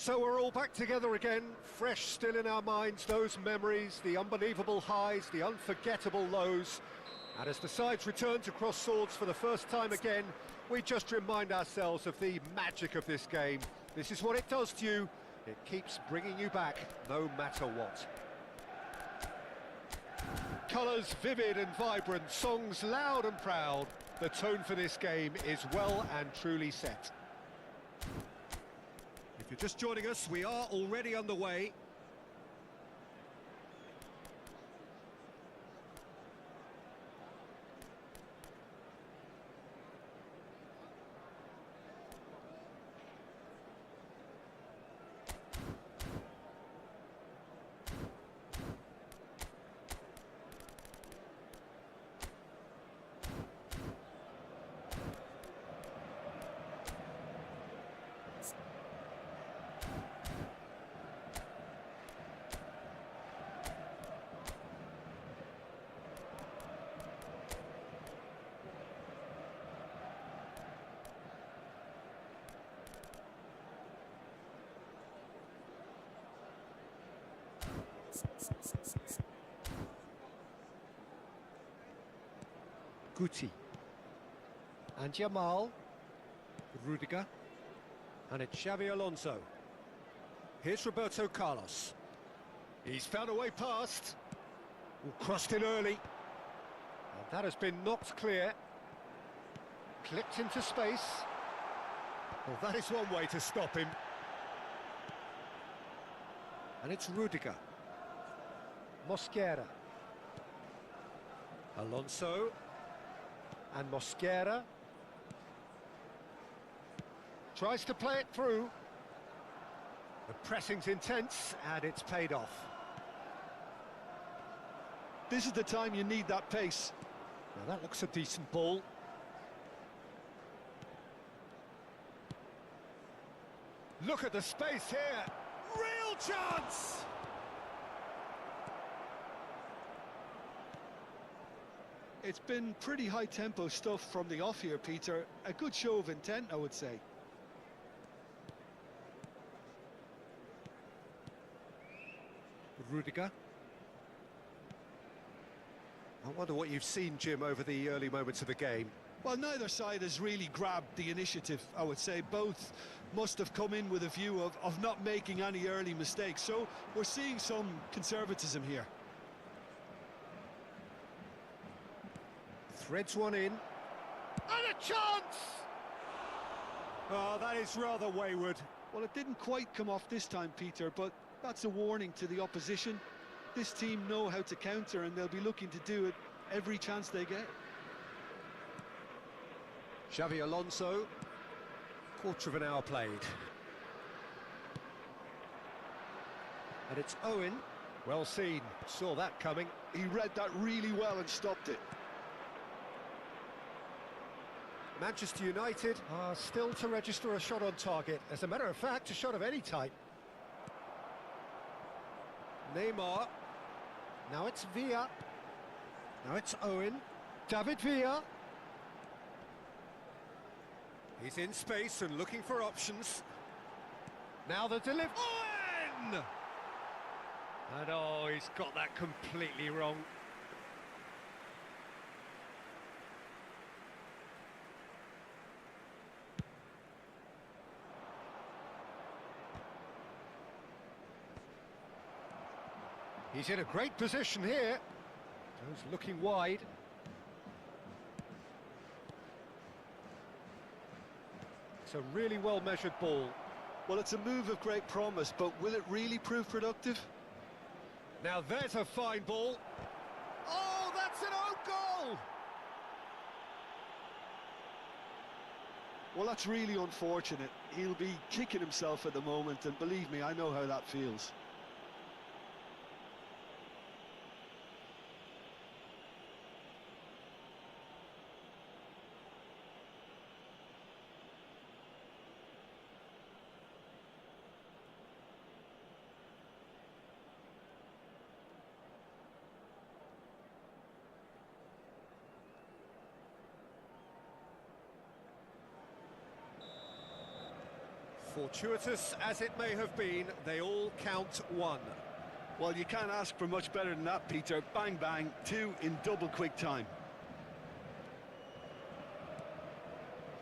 Speaker 1: So we're all back together again, fresh still in our minds, those memories, the unbelievable highs, the unforgettable lows. And as the sides return to cross swords for the first time again, we just remind ourselves of the magic of this game. This is what it does to you. It keeps bringing you back, no matter what. Colours vivid and vibrant, songs loud and proud. The tone for this game is well and truly set. If you're just joining us, we are already underway. Guti. And Jamal. Rudiger. And it's Xavi Alonso. Here's Roberto Carlos. He's found a way past. Crossed in early. And that has been knocked clear. Clipped into space. Well, that is one way to stop him. And it's Rudiger. Mosquera. Alonso. And Mosquera. Tries to play it through. The pressing's intense, and it's paid off.
Speaker 2: This is the time you need that pace.
Speaker 1: Now that looks a decent ball. Look at the space here. Real chance!
Speaker 2: It's been pretty high-tempo stuff from the off here, Peter. A good show of intent, I would say.
Speaker 1: Rudiger. I wonder what you've seen, Jim, over the early moments of the game.
Speaker 2: Well, neither side has really grabbed the initiative, I would say. Both must have come in with a view of not making any early mistakes. So we're seeing some conservatism here.
Speaker 1: Threads one in. And a chance! Oh, that is rather wayward.
Speaker 2: Well, it didn't quite come off this time, Peter, but that's a warning to the opposition. This team know how to counter, and they'll be looking to do it every chance they get.
Speaker 1: Xavi Alonso, quarter of an hour played. And it's Owen. Well seen, saw that coming.
Speaker 2: He read that really well and stopped it.
Speaker 1: Manchester United are still to register a shot on target. As a matter of fact, a shot of any type. Neymar. Now it's Villa. Now it's Owen. David Villa. He's in space and looking for options. Now the delivery. Owen! And oh, he's got that completely wrong. He's in a great position here. He's looking wide. It's a really well-measured ball.
Speaker 2: Well, it's a move of great promise, but will it really prove productive?
Speaker 1: Now there's a fine ball. Oh, that's an own goal!
Speaker 2: Well, that's really unfortunate. He'll be kicking himself at the moment, and believe me, I know how that feels.
Speaker 1: Fortuitous as it may have been, they all count one.
Speaker 2: Well, you can't ask for much better than that, Peter. Bang, bang, two in double quick time.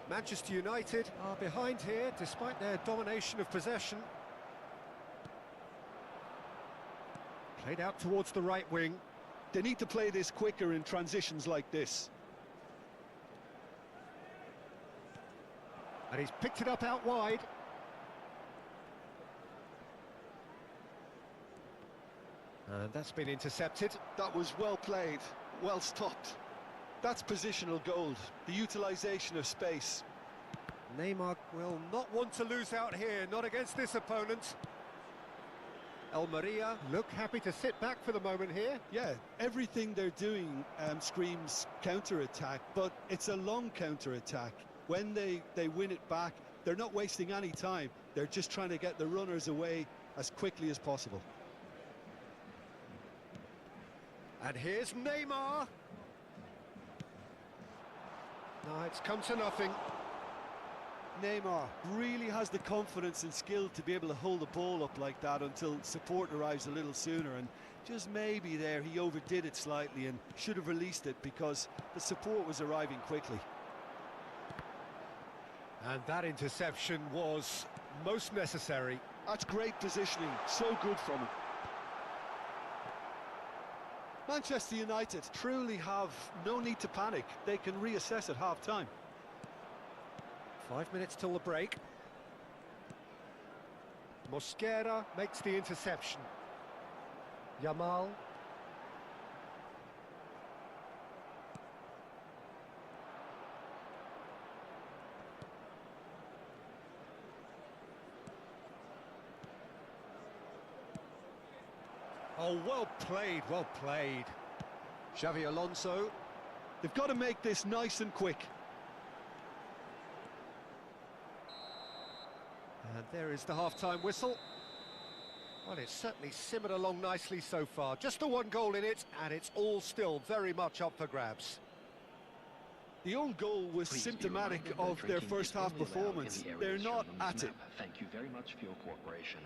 Speaker 1: Manchester United are behind here, despite their domination of possession. Played out towards the right wing.
Speaker 2: They need to play this quicker in transitions like this.
Speaker 1: And he's picked it up out wide. And that's been intercepted.
Speaker 2: That was well played, well stopped. That's positional gold, the utilisation of space.
Speaker 1: Neymar will not want to lose out here, not against this opponent. Almeria look happy to sit back for the moment here.
Speaker 2: Yeah, everything they're doing screams counter-attack, but it's a long counter-attack. When they win it back, they're not wasting any time. They're just trying to get the runners away as quickly as possible.
Speaker 1: And here's Neymar. No, it's come to nothing.
Speaker 2: Neymar really has the confidence and skill to be able to hold the ball up like that until support arrives a little sooner, and just maybe there he overdid it slightly and should have released it because the support was arriving quickly.
Speaker 1: And that interception was most necessary.
Speaker 2: That's great positioning, so good from him. Manchester United truly have no need to panic. They can reassess at half-time.
Speaker 1: 5 minutes till the break. Mosquera makes the interception. Yamal. Oh, well played, well played. Xavi Alonso.
Speaker 2: They've got to make this nice and quick.
Speaker 1: And there is the half-time whistle. Well, it's certainly simmered along nicely so far. Just the one goal in it, and it's all still very much up for grabs.
Speaker 2: The own goal was
Speaker 4: Please be
Speaker 2: symptomatic
Speaker 4: reminded that
Speaker 2: of their
Speaker 4: drinking
Speaker 2: first
Speaker 4: is
Speaker 2: half
Speaker 4: only allowed
Speaker 2: performance.
Speaker 4: in the
Speaker 2: They're
Speaker 4: areas
Speaker 2: not
Speaker 4: shown on
Speaker 2: at
Speaker 4: this
Speaker 2: it.
Speaker 4: map. Thank you very much for your cooperation.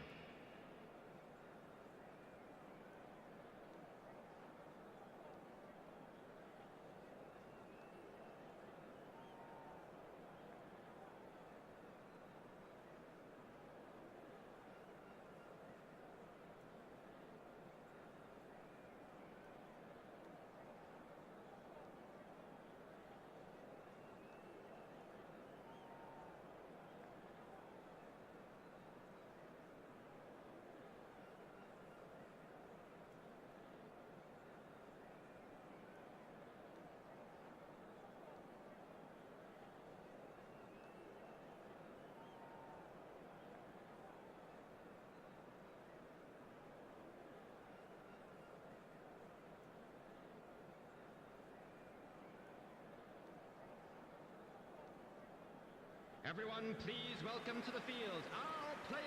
Speaker 3: Everyone, please welcome to the field our players.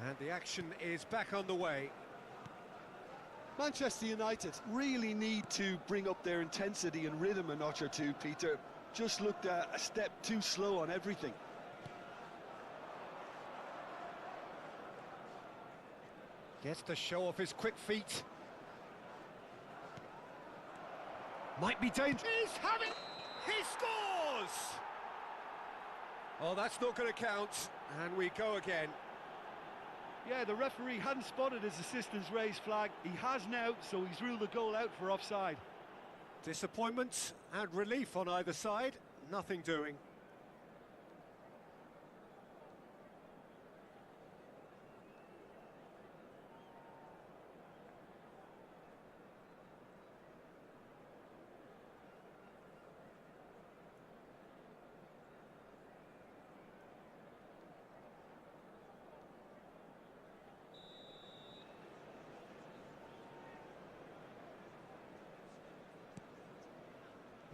Speaker 1: And the action is back on the way.
Speaker 2: Manchester United really need to bring up their intensity and rhythm a notch or two, Peter. Just looked a step too slow on everything.
Speaker 1: Gets to show off his quick feet. Might be dangerous. He's having... He scores! Oh, that's not going to count. And we go again.
Speaker 2: Yeah, the referee hadn't spotted his assistant's raised flag. He has now, so he's ruled the goal out for offside.
Speaker 1: Disappointment and relief on either side. Nothing doing.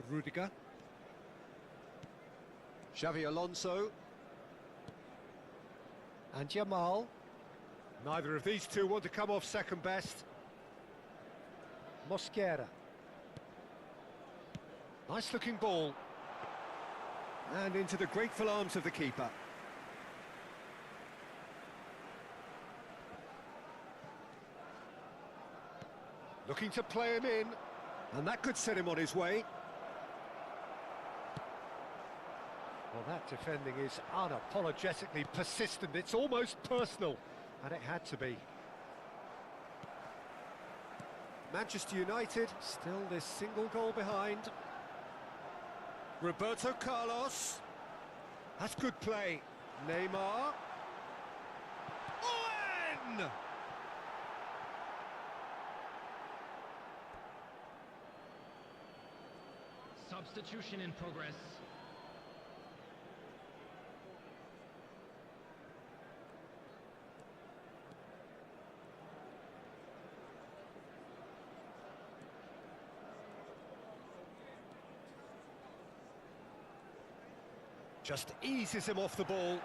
Speaker 1: Rudiger. Xavi Alonso. And Yamal. Neither of these two want to come off second best. Mosquera. Nice looking ball. And into the grateful arms of the keeper. Looking to play him in. And that could set him on his way. Well, that defending is unapologetically persistent. It's almost personal. And it had to be. Manchester United still this single goal behind. Roberto Carlos. That's good play. Neymar. Owen!
Speaker 3: Substitution in progress.
Speaker 1: Just eases him off the ball.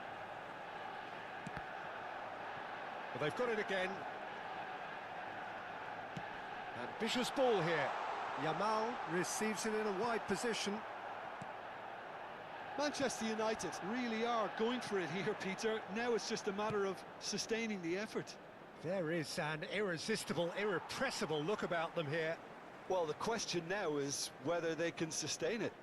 Speaker 1: Well, they've got it again. Ambitious ball here. Yamal receives it in a wide position.
Speaker 2: Manchester United really are going for it here, Peter. Now it's just a matter of sustaining the effort.
Speaker 1: There is an irresistible, irrepressible look about them here.
Speaker 2: Well, the question now is whether they can sustain it.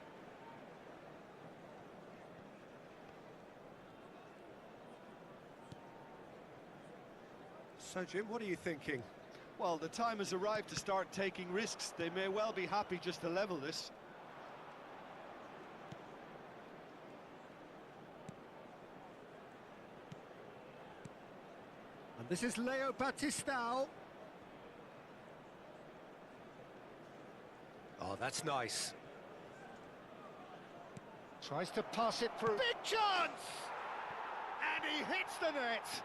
Speaker 1: So, Jim, what are you thinking?
Speaker 2: Well, the time has arrived to start taking risks. They may well be happy just to level this.
Speaker 1: And this is Leo Batistao. Oh, that's nice. Tries to pass it through. Big chance! And he hits the net.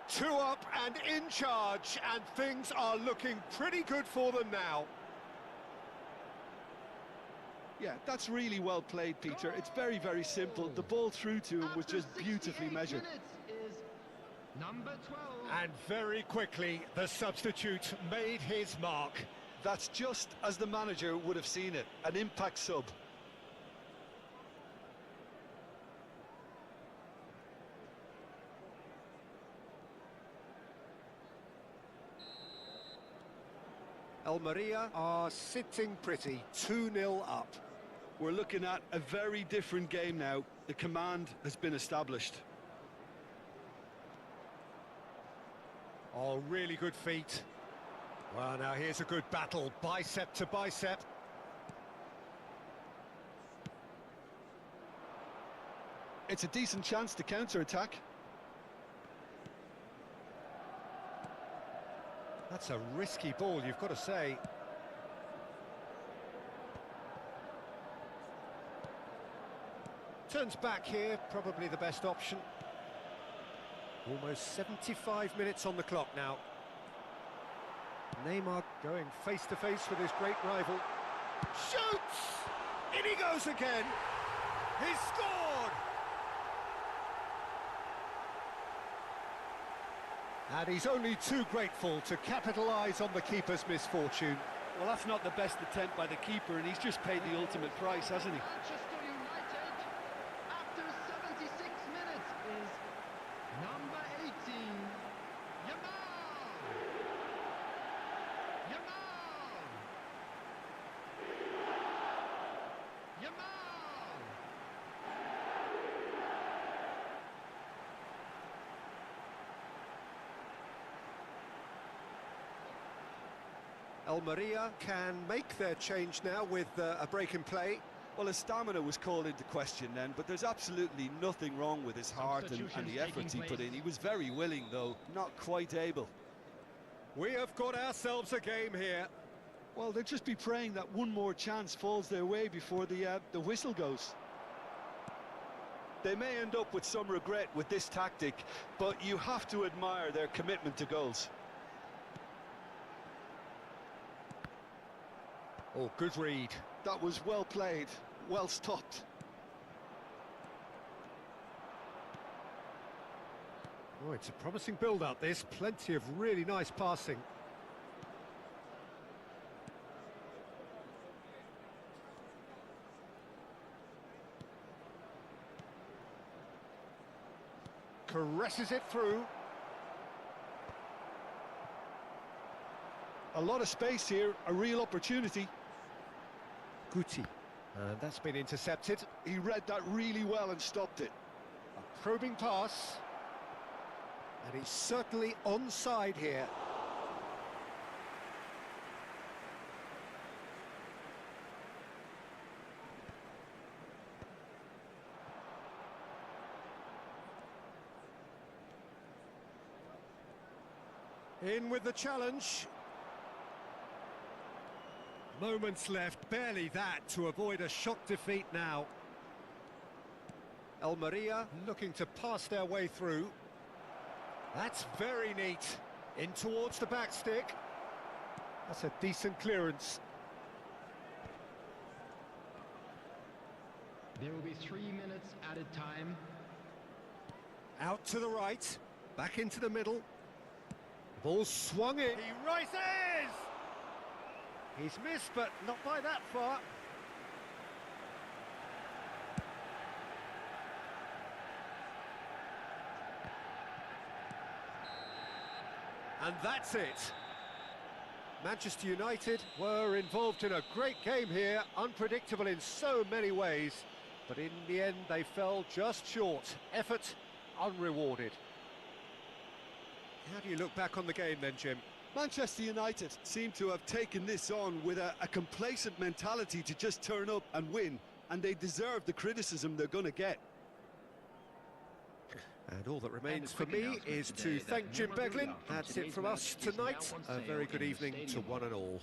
Speaker 1: 2 up and in charge, and things are looking pretty good for them now.
Speaker 2: Yeah, that's really well played, Peter. It's very, very simple. The ball through to him was just beautifully measured.
Speaker 3: Is number 12.
Speaker 1: And very quickly, the substitute made his mark.
Speaker 2: That's just as the manager would have seen it, an impact sub.
Speaker 1: Almeria are sitting pretty, 2-0 up.
Speaker 2: We're looking at a very different game now. The command has been established.
Speaker 1: Oh, really good feet. Well, now here's a good battle, bicep to bicep.
Speaker 2: It's a decent chance to counter-attack.
Speaker 1: That's a risky ball, you've got to say. Turns back here, probably the best option. Almost 75 minutes on the clock now. Neymar going face-to-face with his great rival. Shoots! In he goes again! He's scored! And he's only too grateful to capitalise on the keeper's misfortune.
Speaker 2: Well, that's not the best attempt by the keeper, and he's just paid the ultimate price, hasn't he?
Speaker 3: Manchester United, after 76 minutes, is number 18, Yamal. Yamal. Yamal.
Speaker 1: Almeria can make their change now with a break in play.
Speaker 2: Well, his stamina was called into question then, but there's absolutely nothing wrong with his heart and the efforts he put in. He was very willing, though, not quite able.
Speaker 1: We have got ourselves a game here.
Speaker 2: Well, they'll just be praying that one more chance falls their way before the whistle goes. They may end up with some regret with this tactic, but you have to admire their commitment to goals.
Speaker 1: Oh, good read.
Speaker 2: That was well played, well stopped.
Speaker 1: Oh, it's a promising build-up, this. Plenty of really nice passing. Caresses it through.
Speaker 2: A lot of space here, a real opportunity.
Speaker 1: Guti. And that's been intercepted.
Speaker 2: He read that really well and stopped it.
Speaker 1: A probing pass. And he's certainly onside here. In with the challenge. Moments left, barely that, to avoid a shock defeat now. Almeria looking to pass their way through. That's very neat. In towards the back stick. That's a decent clearance.
Speaker 3: There will be 3 minutes added time.
Speaker 1: Out to the right, back into the middle. Ball swung in. He rises! He's missed, but not by that far. And that's it. Manchester United were involved in a great game here, unpredictable in so many ways, but in the end they fell just short. Effort unrewarded. How do you look back on the game then, Jim?
Speaker 2: Manchester United seem to have taken this on with a complacent mentality to just turn up and win, and they deserve the criticism they're going to get.
Speaker 1: And all that remains for me is to thank Jim Beglin. That's it from us tonight. A very good evening to one and all.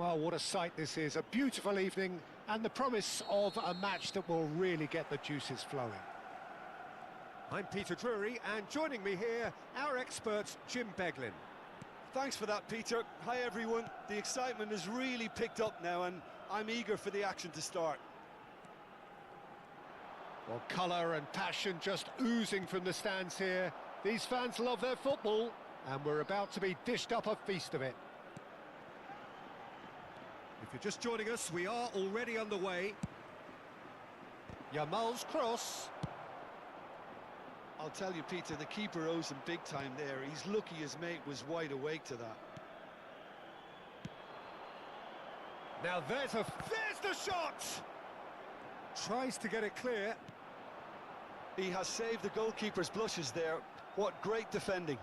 Speaker 1: Well, what a sight this is. A beautiful evening and the promise of a match that will really get the juices flowing. I'm Peter Drury, and joining me here, our expert, Jim Beglin.
Speaker 2: Thanks for that, Peter. Hi, everyone. The excitement has really picked up now, and I'm eager for the action to start.
Speaker 1: Well, colour and passion just oozing from the stands here. These fans love their football, and we're about to be dished up a feast of it. If you're just joining us, we are already underway. Yamal's cross.
Speaker 2: I'll tell you, Peter, the keeper owes him big time there. He's lucky his mate was wide awake to that.
Speaker 1: Now there's the shot! Tries to get it clear.
Speaker 2: He has saved the goalkeeper's blushes there. What great defending.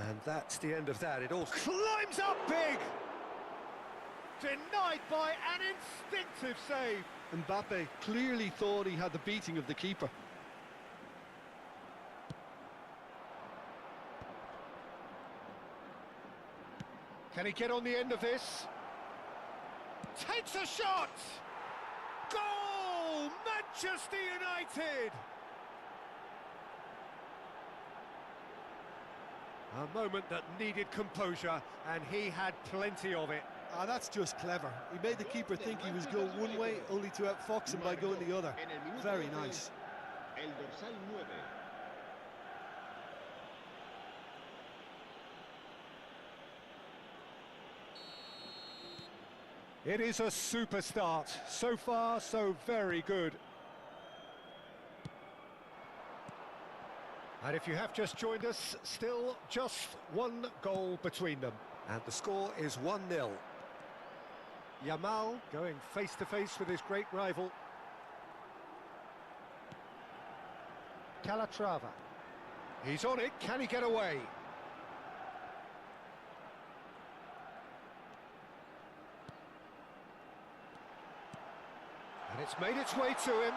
Speaker 1: And that's the end of that. It all climbs up big! Denied by an instinctive save.
Speaker 2: Mbappe clearly thought he had the beating of the keeper.
Speaker 1: Can he get on the end of this? Takes a shot! Goal! Manchester United! A moment that needed composure, and he had plenty of it.
Speaker 2: Ah, that's just clever. He made the keeper think he was going one way, only to outfox him by going the other. Very nice.
Speaker 5: El dorsal 9.
Speaker 1: It is a super start. So far, so very good. And if you have just joined us, still just one goal between them. And the score is 1-0. Yamal going face-to-face with his great rival. Calatrava. He's on it, can he get away? And it's made its way to him.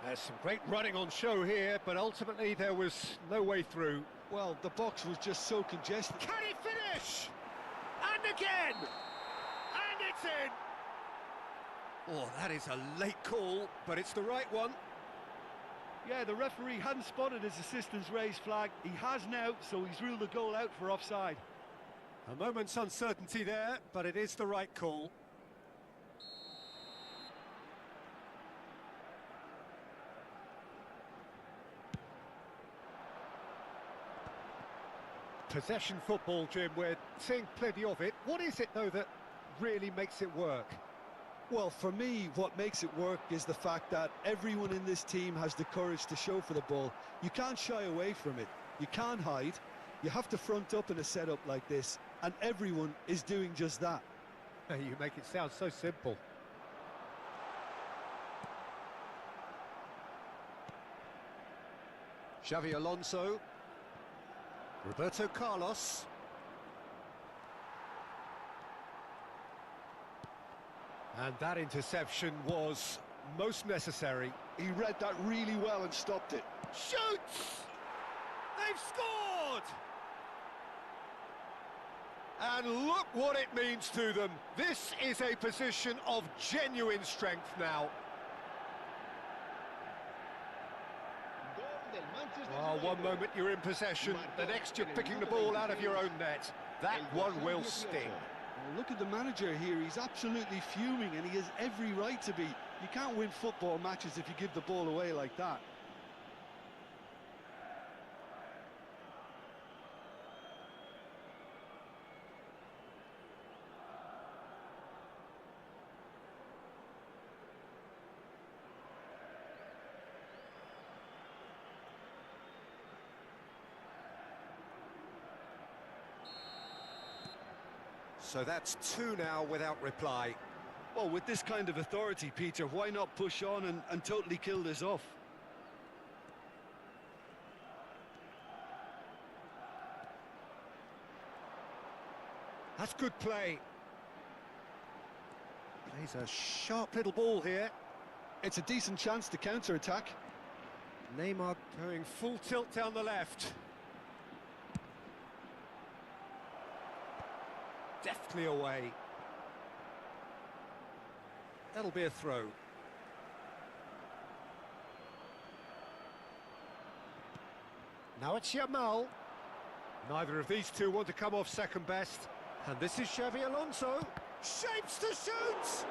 Speaker 1: There's some great running on show here, but ultimately there was no way through.
Speaker 2: Well, the box was just so congested.
Speaker 1: Can he finish? And again! And it's in! Oh, that is a late call, but it's the right one.
Speaker 2: Yeah, the referee hadn't spotted his assistant's raised flag. He has now, so he's ruled the goal out for offside.
Speaker 1: A moment's uncertainty there, but it is the right call. Possession football, Jim, we're seeing plenty of it. What is it, though, that really makes it work?
Speaker 2: Well, for me, what makes it work is the fact that everyone in this team has the courage to show for the ball. You can't shy away from it. You can't hide. You have to front up in a setup like this, and everyone is doing just that.
Speaker 1: You make it sound so simple. Xavi Alonso. Roberto Carlos. And that interception was most necessary.
Speaker 2: He read that really well and stopped it.
Speaker 1: Shoots! They've scored! And look what it means to them. This is a position of genuine strength now. Oh, one moment you're in possession, the next you're picking the ball out of your own net. That one will sting.
Speaker 2: Well, look at the manager here, he's absolutely fuming and he has every right to be. You can't win football matches if you give the ball away like that.
Speaker 1: So that's two now without reply.
Speaker 2: Well, with this kind of authority, Peter, why not push on and totally kill this off?
Speaker 1: That's good play. Plays a sharp little ball here.
Speaker 2: It's a decent chance to counter-attack.
Speaker 1: Neymar going full tilt down the left. deftly away. That'll be a throw. Now it's Yamal. Neither of these two want to come off second best. And this is Xavi Alonso. Shapes to shoot!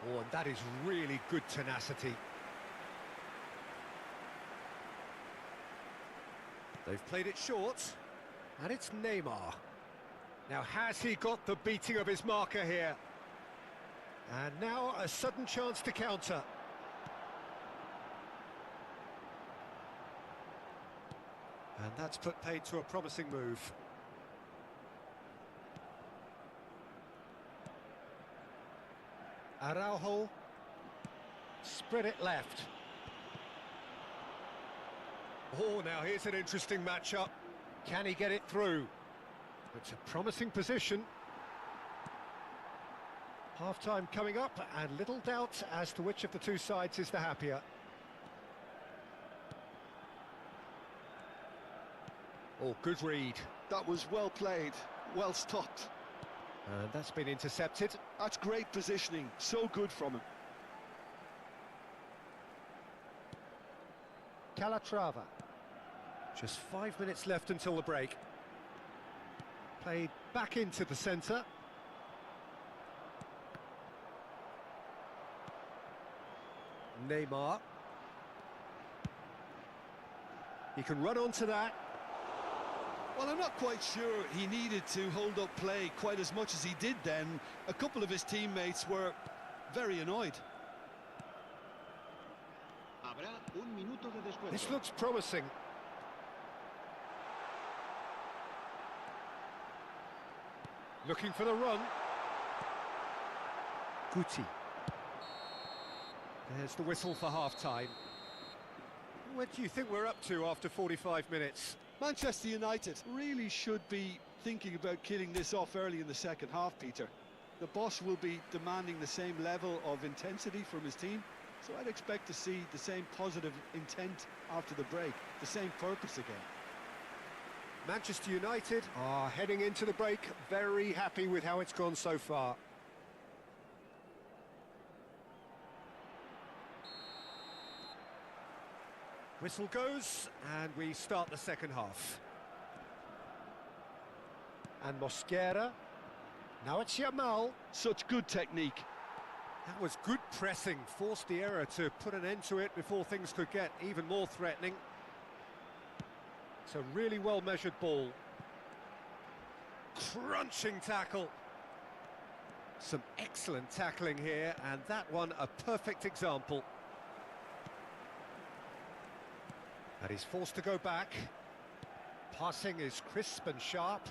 Speaker 1: Oh, and that is really good tenacity. They've played it short, and it's Neymar. Now, has he got the beating of his marker here? And now a sudden chance to counter. And that's put paid to a promising move. Araujo. Spread it left. Oh, now here's an interesting matchup. Can he get it through? It's a promising position. Half-time coming up, and little doubt as to which of the two sides is the happier. Oh, good read.
Speaker 2: That was well played, well stopped.
Speaker 1: And that's been intercepted.
Speaker 2: That's great positioning, so good from him.
Speaker 1: Calatrava. Just 5 minutes left until the break. Played back into the centre. Neymar. He can run onto that.
Speaker 2: Well, I'm not quite sure he needed to hold up play quite as much as he did then. A couple of his teammates were very annoyed.
Speaker 5: Habrá un minuto de descuento.
Speaker 1: This looks promising. Looking for the run. Guti. There's the whistle for half-time. What do you think we're up to after 45 minutes?
Speaker 2: Manchester United really should be thinking about killing this off early in the second half, Peter. The boss will be demanding the same level of intensity from his team, so I'd expect to see the same positive intent after the break, the same purpose again.
Speaker 1: Manchester United are heading into the break very happy with how it's gone so far. Whistle goes, and we start the second half. And Mosquera. Now it's Yamal.
Speaker 2: Such good technique.
Speaker 1: That was good pressing, forced the error to put an end to it before things could get even more threatening. It's a really well-measured ball. Crunching tackle. Some excellent tackling here, and that one a perfect example. And he's forced to go back. Passing is crisp and sharp.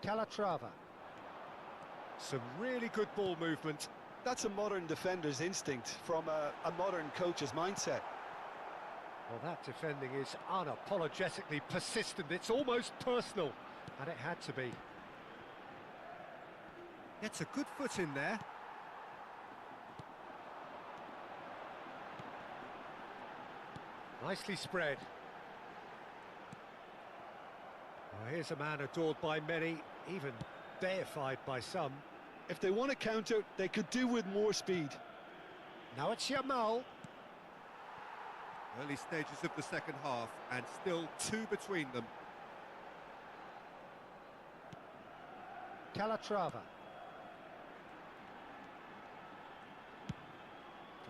Speaker 1: Calatrava. Some really good ball movement.
Speaker 2: That's a modern defender's instinct from a modern coach's mindset.
Speaker 1: Well, that defending is unapologetically persistent. It's almost personal, and it had to be. Gets a good foot in there. Nicely spread. Well, here's a man adored by many, even deified by some.
Speaker 2: If they want to counter, they could do with more speed.
Speaker 1: Now it's Yamal.
Speaker 6: Early stages of the second half, and still two between them.
Speaker 1: Calatrava.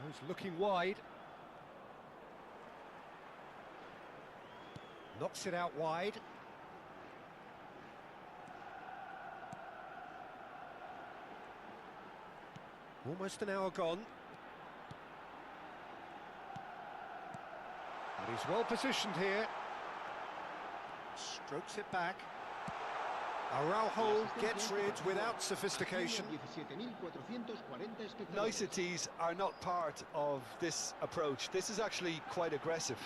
Speaker 1: Goes looking wide. Knocks it out wide. Almost an hour gone. And he's well positioned here. Strokes it back. Araujo gets rid without sophistication.
Speaker 2: Niceties are not part of this approach. This is actually quite aggressive.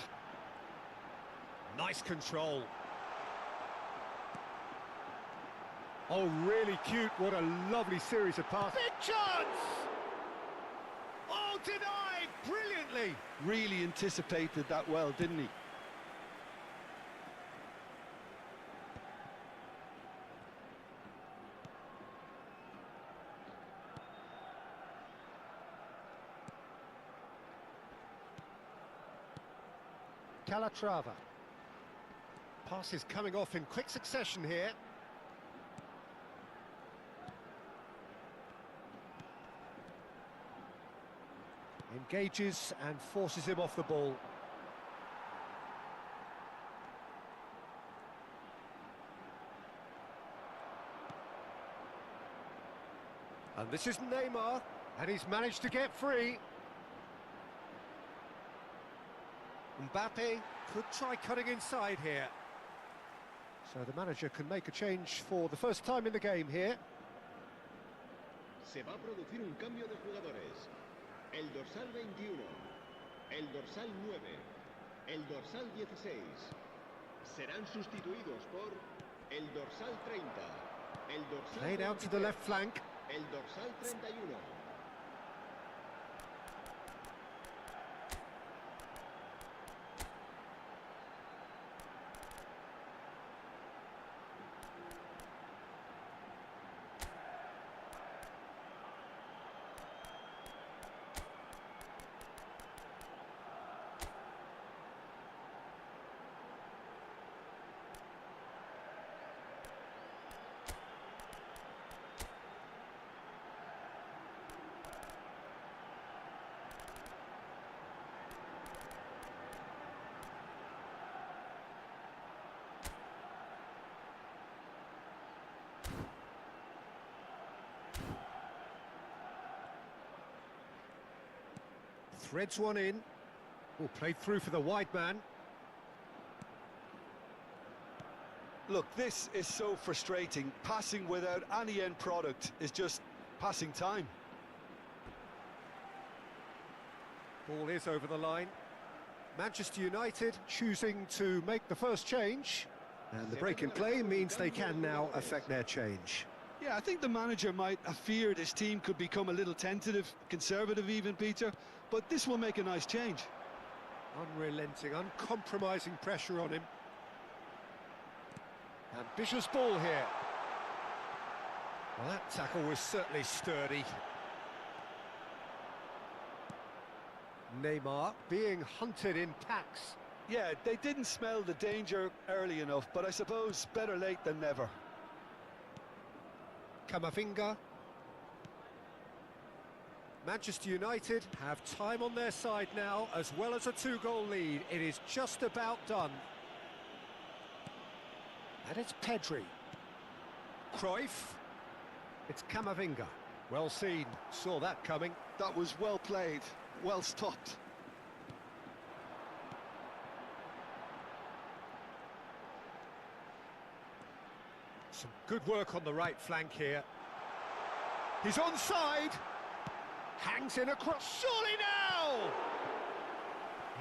Speaker 1: Nice control. Oh, really cute. What a lovely series of passes. Big chance! Oh, denied brilliantly.
Speaker 2: Really anticipated that well, didn't he?
Speaker 1: Calatrava. Passes coming off in quick succession here. Engages and forces him off the ball. And this is Neymar, and he's managed to get free. Mbappe could try cutting inside here. So the manager can make a change for the first time in the game here.
Speaker 5: Se va a producir un cambio de jugadores. El dorsal 21, el dorsal 9, el dorsal 16 serán sustituidos por el dorsal 30, el dorsal
Speaker 1: Played out to the
Speaker 5: 23,
Speaker 1: left flank.
Speaker 5: el dorsal 31.
Speaker 1: Threads one in. Oh, played through for the wide man.
Speaker 2: Look, this is so frustrating. Passing without any end product is just passing time.
Speaker 1: Ball is over the line. Manchester United choosing to make the first change. And the break in play means they can now affect their change.
Speaker 2: Yeah, I think the manager might have feared his team could become a little tentative, conservative even, Peter, but this will make a nice change.
Speaker 1: Unrelenting, uncompromising pressure on him. Ambitious ball here. Well, that tackle was certainly sturdy. Neymar being hunted in packs.
Speaker 2: Yeah, they didn't smell the danger early enough, but I suppose better late than never.
Speaker 1: Camavinga. Manchester United have time on their side now, as well as a two-goal lead. It is just about done. And it's Pedri. Cruyff. It's Camavinga. Well seen, saw that coming.
Speaker 2: That was well played, well stopped.
Speaker 1: Some good work on the right flank here. He's onside. Hangs in across. Surely now!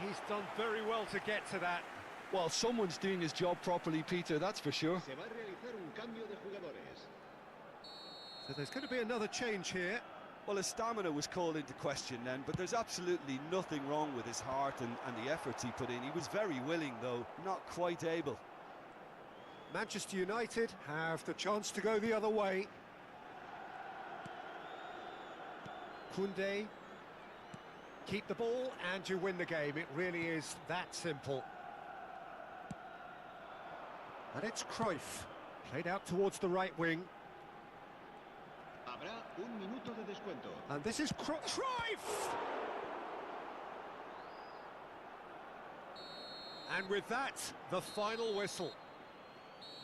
Speaker 1: He's done very well to get to that.
Speaker 2: Well, someone's doing his job properly, Peter, that's for sure.
Speaker 5: Se va a realizar un cambio de jugadores.
Speaker 1: So there's going to be another change here.
Speaker 2: Well, his stamina was called into question then, but there's absolutely nothing wrong with his heart and the efforts he put in. He was very willing, though, not quite able.
Speaker 1: Manchester United have the chance to go the other way. Koundé. Keep the ball and you win the game. It really is that simple. And it's Cruyff. Played out towards the right wing.
Speaker 5: Habrá un minuto de descuento.
Speaker 1: And this is Cruyff! And with that, the final whistle.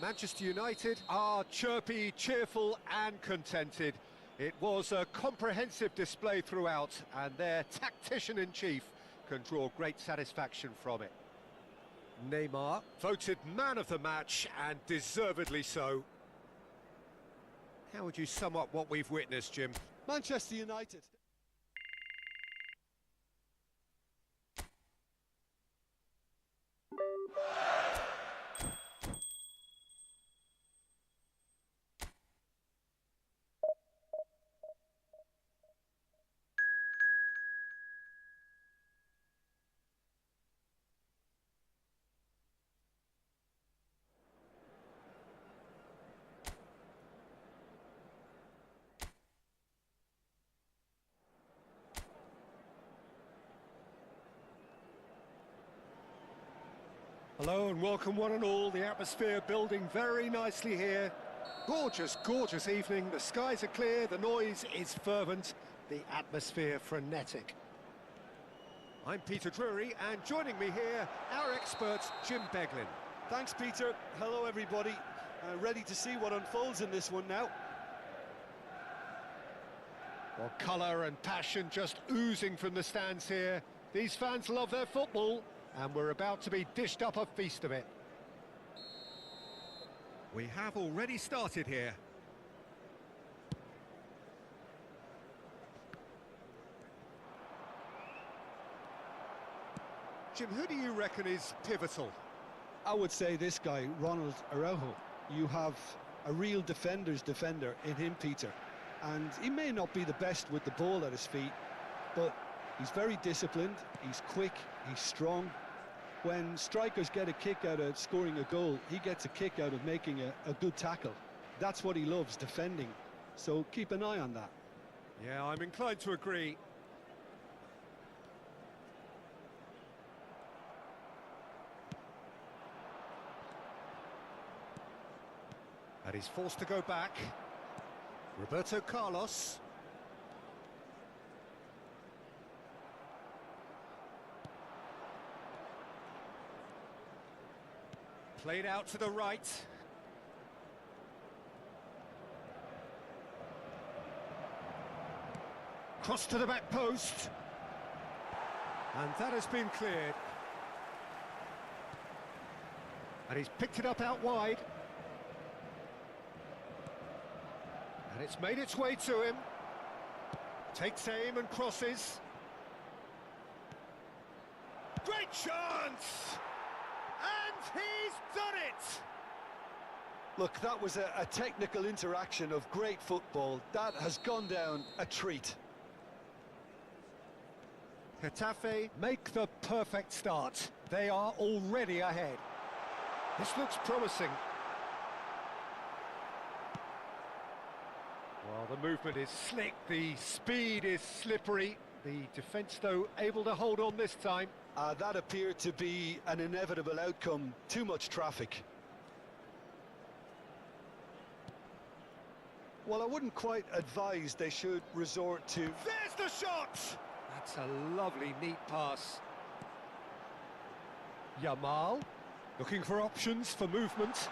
Speaker 1: Manchester United are chirpy, cheerful and contented. It was a comprehensive display throughout, and their tactician-in-chief can draw great satisfaction from it. Neymar, voted man of the match, and deservedly so. How would you sum up what we've witnessed, Jim?
Speaker 2: Manchester United.
Speaker 1: Hello and welcome one and all. The atmosphere building very nicely here. Gorgeous, gorgeous evening. The skies are clear, the noise is fervent, the atmosphere frenetic. I'm Peter Drury, and joining me here, our expert, Jim Beglin.
Speaker 2: Thanks, Peter. Hello, everybody. Ready to see what unfolds in this one now.
Speaker 1: Well, colour and passion just oozing from the stands here. These fans love their football, and we're about to be dished up a feast of it.
Speaker 6: We have already started here. Jim, who do you reckon is pivotal?
Speaker 2: I would say this guy, Ronald Araujo. You have a real defender's defender in him, Peter. And he may not be the best with the ball at his feet, but he's very disciplined, he's quick, he's strong. When strikers get a kick out of scoring a goal, he gets a kick out of making a good tackle. That's what he loves, defending. So keep an eye on that.
Speaker 1: Yeah, I'm inclined to agree. And he's forced to go back. Roberto Carlos. Played out to the right. Cross to the back post. And that has been cleared. And he's picked it up out wide. And it's made its way to him. Takes aim and crosses. Great chance! And he's done it!
Speaker 2: Look, that was a technical interaction of great football. That has gone down a treat.
Speaker 1: Getafe make the perfect start. They are already ahead. This looks promising. Well, the movement is slick, the speed is slippery. The defence, though, able to hold on this time.
Speaker 2: That appeared to be an inevitable outcome. Too much traffic. Well, I wouldn't quite advise they should resort to...
Speaker 1: There's the shot! That's a lovely, neat pass. Yamal, looking for options for movement.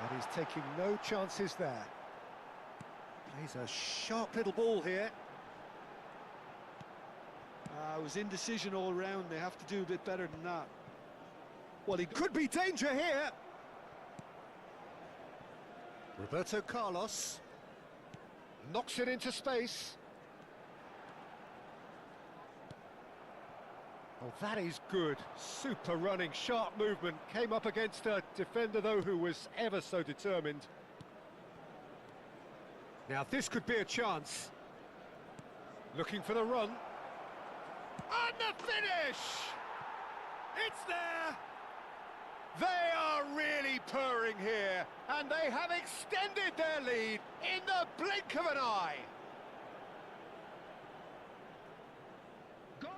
Speaker 1: And he's taking no chances there. Plays a sharp little ball here.
Speaker 2: It was indecision all round. They have to do a bit better than that.
Speaker 1: Well, he could be danger here. Roberto Carlos knocks it into space. Oh, that is good. Super running, sharp movement. Came up against a defender, though, who was ever so determined. Now, this could be a chance. Looking for the run. And the finish! It's there! They are really purring here, and they have extended their lead in the blink of an eye.
Speaker 3: Goal!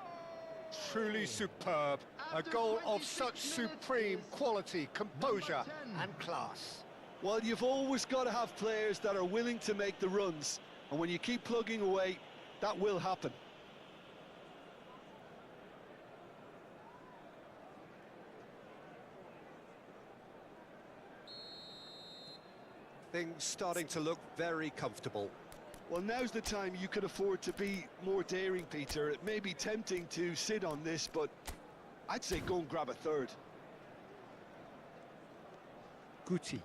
Speaker 1: Truly superb. A goal of such supreme quality, composure and class.
Speaker 2: Well, you've always got to have players that are willing to make the runs. And when you keep plugging away, that will happen.
Speaker 6: Things starting to look very comfortable.
Speaker 2: Well, now's the time you can afford to be more daring, Peter. It may be tempting to sit on this, but I'd say go and grab a third.
Speaker 1: Guti.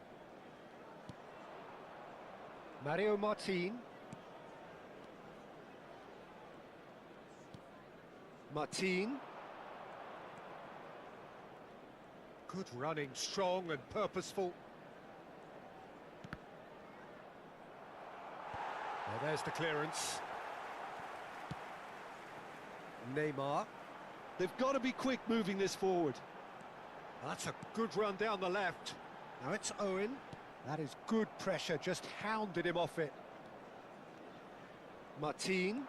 Speaker 1: Mario Martin. Martin. Good running, strong and purposeful. Well, there's the clearance. Neymar.
Speaker 2: They've got to be quick moving this forward.
Speaker 1: That's a good run down the left. Now it's Owen. That is good pressure, just hounded him off it. Martin.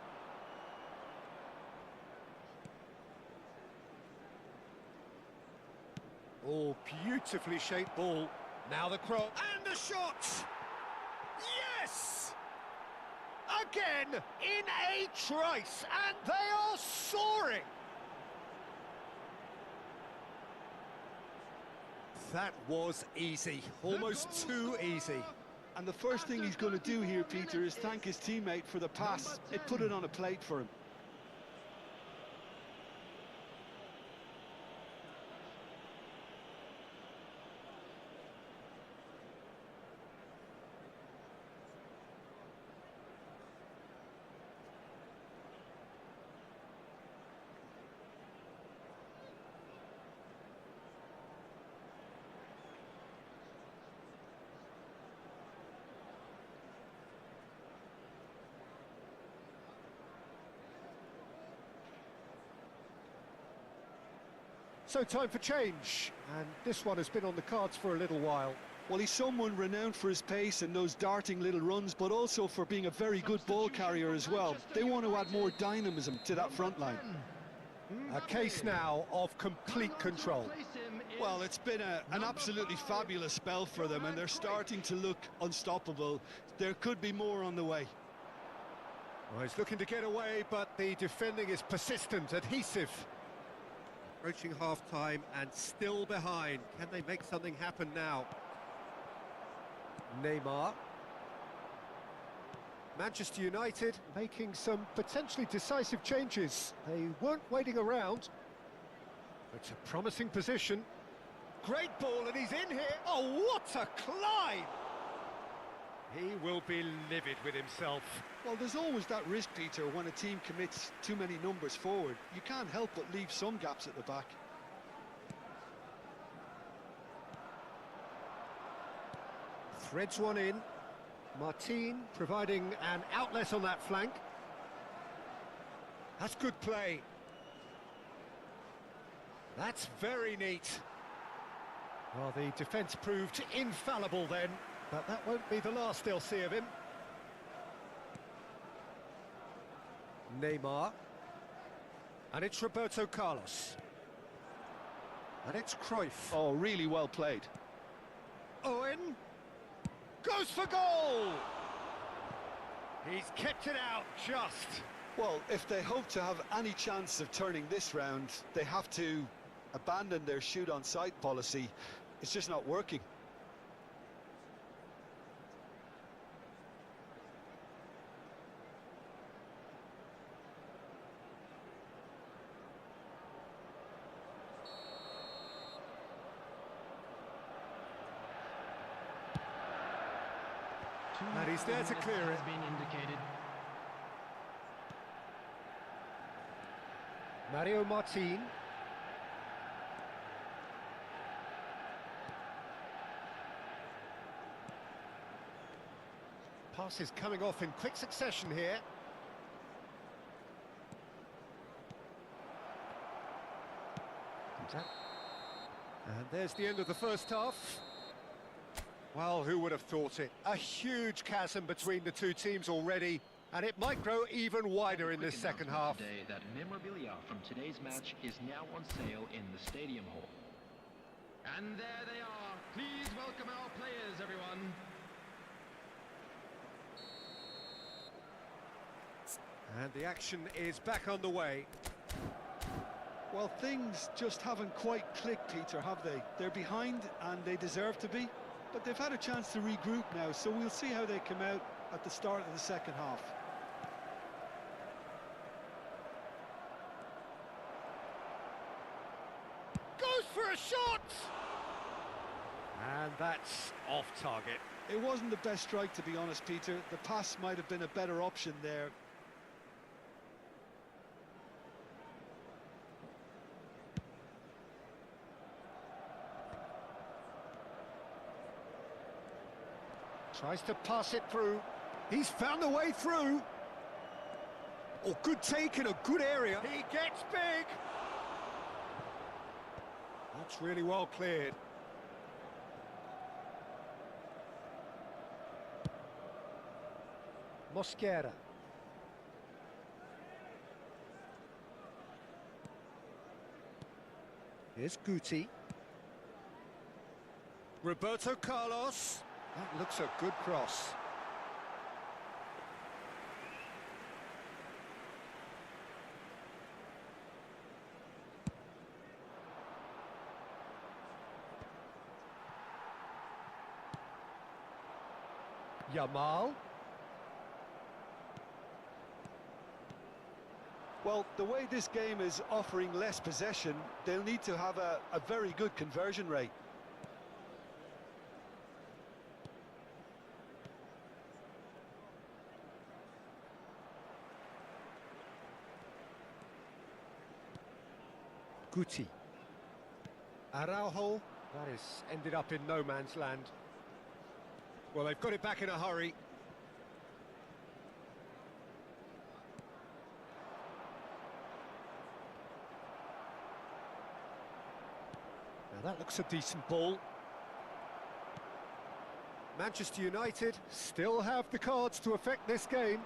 Speaker 1: Oh, beautifully shaped ball. Now the cross. And the shot! Yes! Again, in a trice, and they are soaring! That was easy, almost too easy.
Speaker 2: And the first thing he's going to do here, Peter, is thank his teammate for the pass. It put it on a plate for him.
Speaker 1: So time for change, and this one has been on the cards for a little while.
Speaker 2: Well, he's someone renowned for his pace and those darting little runs, but also for being a very good ball carrier as well. They want to add more dynamism to that front line.
Speaker 1: A case now of complete control.
Speaker 2: Well, it's been an absolutely fabulous spell for them, and they're starting to look unstoppable. There could be more on the way.
Speaker 1: Well, he's looking to get away, but the defending is persistent, adhesive.
Speaker 6: Approaching half-time and still behind. Can they make something happen now?
Speaker 1: Neymar. Manchester United making some potentially decisive changes. They weren't waiting around. It's a promising position. Great ball, and he's in here. Oh, what a climb! He will be livid with himself.
Speaker 2: Well, there's always that risk, Peter, when a team commits too many numbers forward. You can't help but leave some gaps at the back.
Speaker 1: Threads one in. Martin providing an outlet on that flank. That's good play. That's very neat. Well, the defence proved infallible then, but that won't be the last they'll see of him. Neymar. And it's Roberto Carlos. And it's Cruyff.
Speaker 2: Oh, really well played.
Speaker 1: Owen goes for goal! He's kept it out just.
Speaker 2: Well, if they hope to have any chance of turning this round, they have to abandon their shoot-on-sight policy. It's just not working.
Speaker 1: And he's there to clear it.
Speaker 4: Been indicated.
Speaker 1: Mario Martin. Passes coming off in quick succession here. And there's the end of the first half. Well, who would have thought it? A huge chasm between the two teams already, and it might grow even wider in this second half.
Speaker 4: Today that memorabilia from today's match is now on sale in the Stadium Hall.
Speaker 3: And there they are. Please welcome our players, everyone.
Speaker 1: And the action is back underway.
Speaker 2: Well, things just haven't quite clicked, Peter, have they? They're behind, and they deserve to be. But they've had a chance to regroup now, so we'll see how they come out at the start of the second half.
Speaker 1: Goes for a shot! And that's off target.
Speaker 2: It wasn't the best strike, to be honest, Peter. The pass might have been a better option there.
Speaker 1: Tries to pass it through. He's found a way through. Oh, good take in a good area. He gets big. That's really well cleared. Mosquera. Here's Guti. Roberto Carlos. That looks a good cross. Yamal.
Speaker 2: Well, the way this game is offering less possession, they'll need to have a very good conversion rate.
Speaker 1: Guti. Araujo. That has ended up in no man's land. Well, they've got it back in a hurry. Now that looks a decent ball. Manchester United still have the cards to affect this game.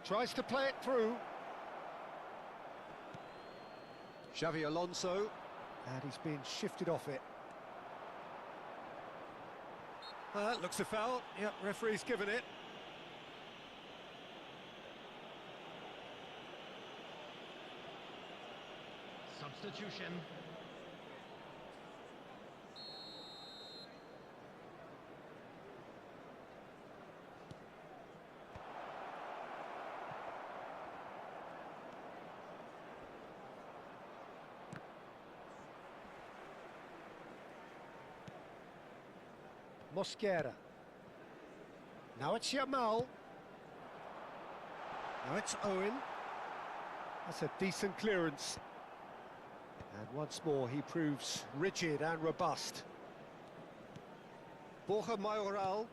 Speaker 1: Tries to play it through. Xavi Alonso, and he's being shifted off it. That looks a foul. Yep, referee's given it.
Speaker 4: Substitution.
Speaker 1: Mosquera. Now it's Yamal. Now it's Owen. That's a decent clearance. And once more he proves rigid and robust. Borja Mayoral.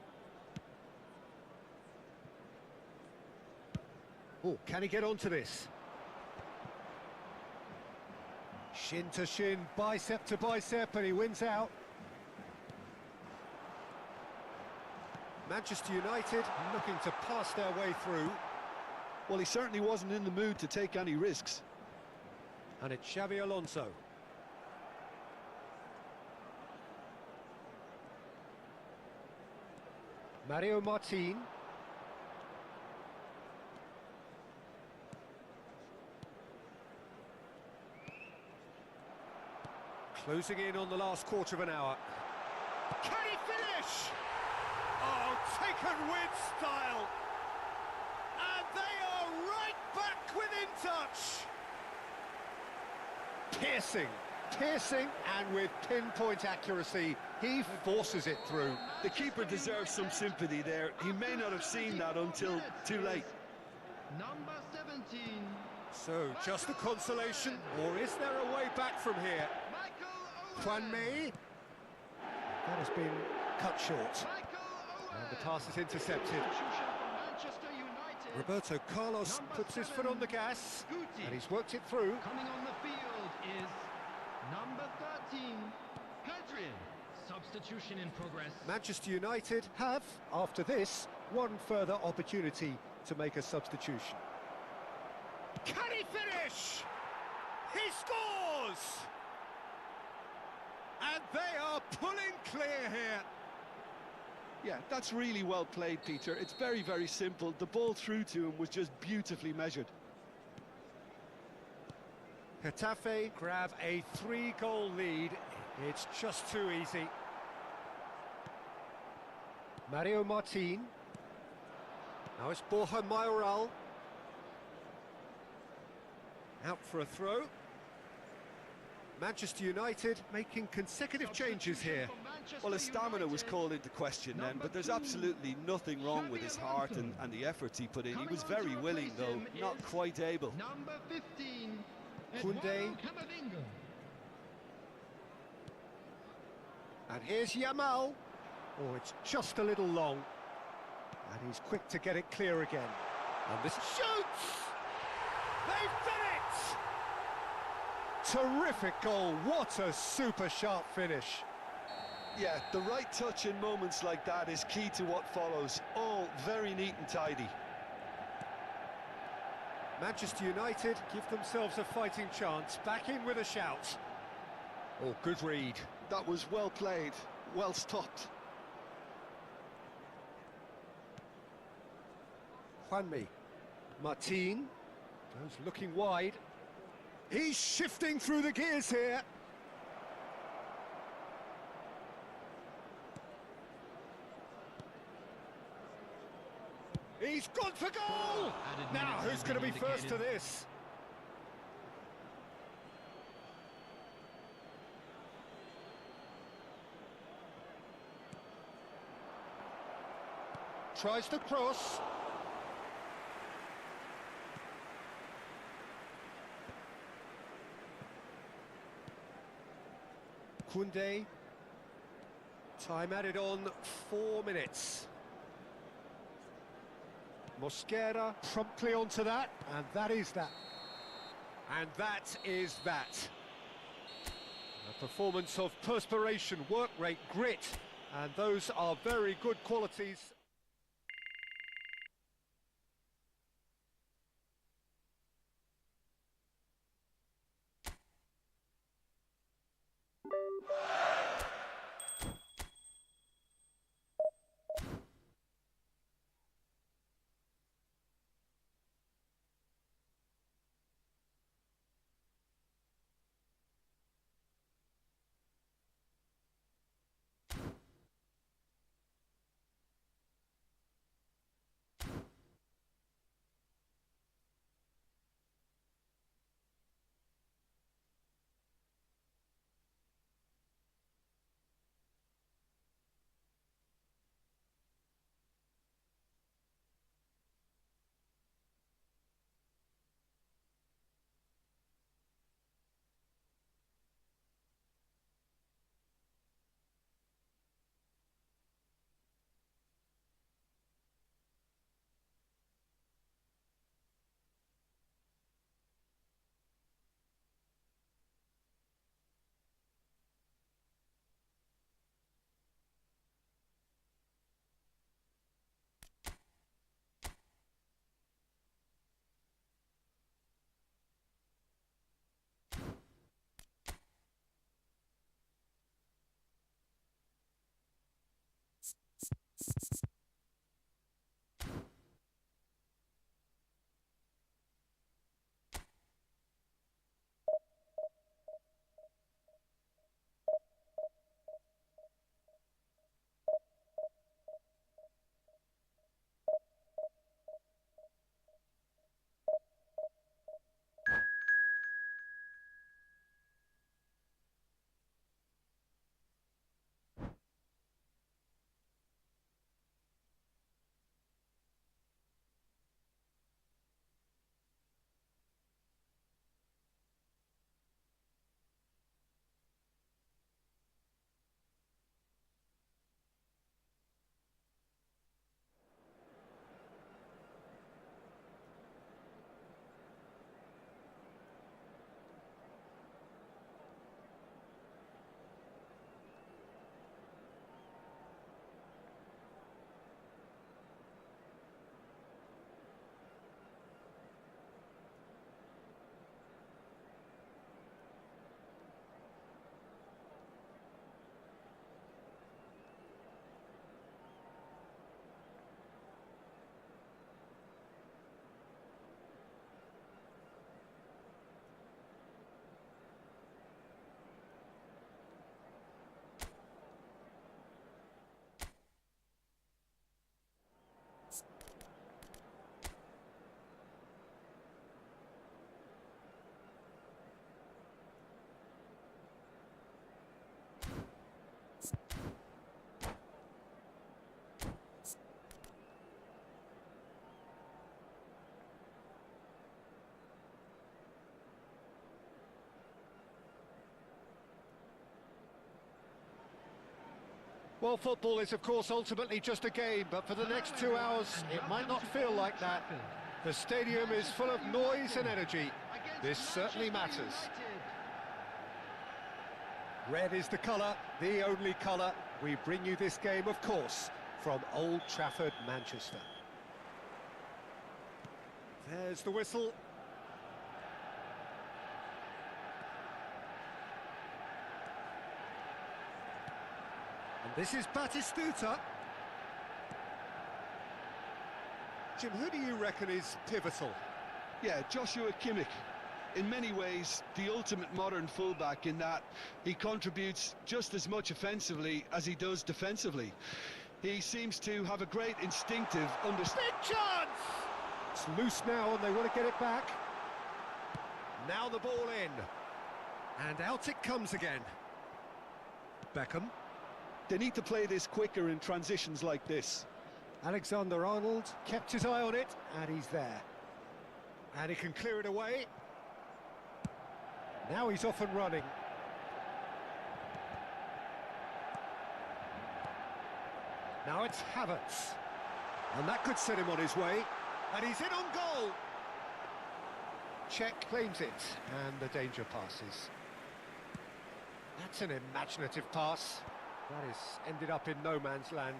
Speaker 1: Oh, can he get onto this? Shin to shin, bicep to bicep, and he wins out. Manchester United looking to pass their way through.
Speaker 2: Well, he certainly wasn't in the mood to take any risks.
Speaker 1: And it's Xavi Alonso. Mario Martin. Closing in on the last quarter of an hour. Can he finish? Oh, taken with style. And they are right back within touch. Piercing, and with pinpoint accuracy, he forces it through.
Speaker 2: The keeper deserves some sympathy there. He may not have seen that until too late.
Speaker 3: Number 17.
Speaker 1: So, just a consolation, or is there a way back from here?
Speaker 3: Michael Owen.
Speaker 1: Juan May. That has been cut short.
Speaker 3: Michael Owen.
Speaker 1: And the pass is intercepted.
Speaker 3: Substitution for Manchester United.
Speaker 1: Roberto Carlos
Speaker 3: Number
Speaker 1: puts his
Speaker 3: 7,
Speaker 1: foot on the gas,
Speaker 3: Guti.
Speaker 1: and he's worked it through.
Speaker 3: Coming on the field is number 13, Hadrian. Substitution in progress.
Speaker 1: Manchester United have, after this, one further opportunity to make a substitution. Can he finish? He scores! And they are pulling clear here.
Speaker 2: Yeah, that's really well played, Peter. It's very, very simple. The ball through to him was just beautifully measured.
Speaker 1: Getafe grab a 3-goal lead. It's just too easy. Mario Martin. Now it's Borja Mayoral. Out for a throw. Manchester United making consecutive changes here.
Speaker 2: Well, his stamina was called into question then, but there's absolutely nothing wrong with his heart and the efforts he put in. He was very willing, though, not quite able.
Speaker 3: Number 15,
Speaker 1: Koundé.
Speaker 3: Eduardo Camavinga.
Speaker 1: And here's Yamal. Oh, it's just a little long. And he's quick to get it clear again. And this shoots! They've done it! Terrific goal. What a super sharp finish.
Speaker 2: Yeah, the right touch in moments like that is key to what follows. All very neat and tidy.
Speaker 1: Manchester United give themselves a fighting chance. Back in with a shout. Oh, good read.
Speaker 2: That was well played, well stopped.
Speaker 1: Juanmi. Martin. Goes looking wide. He's shifting through the gears here. He's gone for goal!
Speaker 3: Added
Speaker 1: Now,
Speaker 3: minutes
Speaker 1: who's
Speaker 3: have
Speaker 1: going to
Speaker 3: been
Speaker 1: be first to
Speaker 3: indicated.
Speaker 1: this? Tries to cross. Koundé. Time added on 4 minutes. Mosquera promptly onto that, and that is that. And that is that. A performance of perspiration, work rate, grit, and those are very good qualities. Well, football is, of course, ultimately just a game, but for the next 2 hours, it might not feel like that. The stadium is full of noise and energy. This certainly matters. Red is the colour, the only colour. We bring you this game, of course, from Old Trafford, Manchester. There's the whistle. This is Batistuta. Jim, who do you reckon is pivotal?
Speaker 2: Yeah, Joshua Kimmich. In many ways, the ultimate modern fullback in that he contributes just as much offensively as he does defensively. He seems to have a great instinctive understanding.
Speaker 1: Big chance! It's loose now and they want to get it back. Now the ball in. And out it comes again. Beckham.
Speaker 2: They need to play this quicker in transitions like this.
Speaker 1: Alexander-Arnold kept his eye on it, and he's there. And he can clear it away. Now he's off and running. Now it's Havertz. And that could set him on his way. And he's in on goal. Czech claims it, and the danger passes. That's an imaginative pass. That is ended up in no man's land.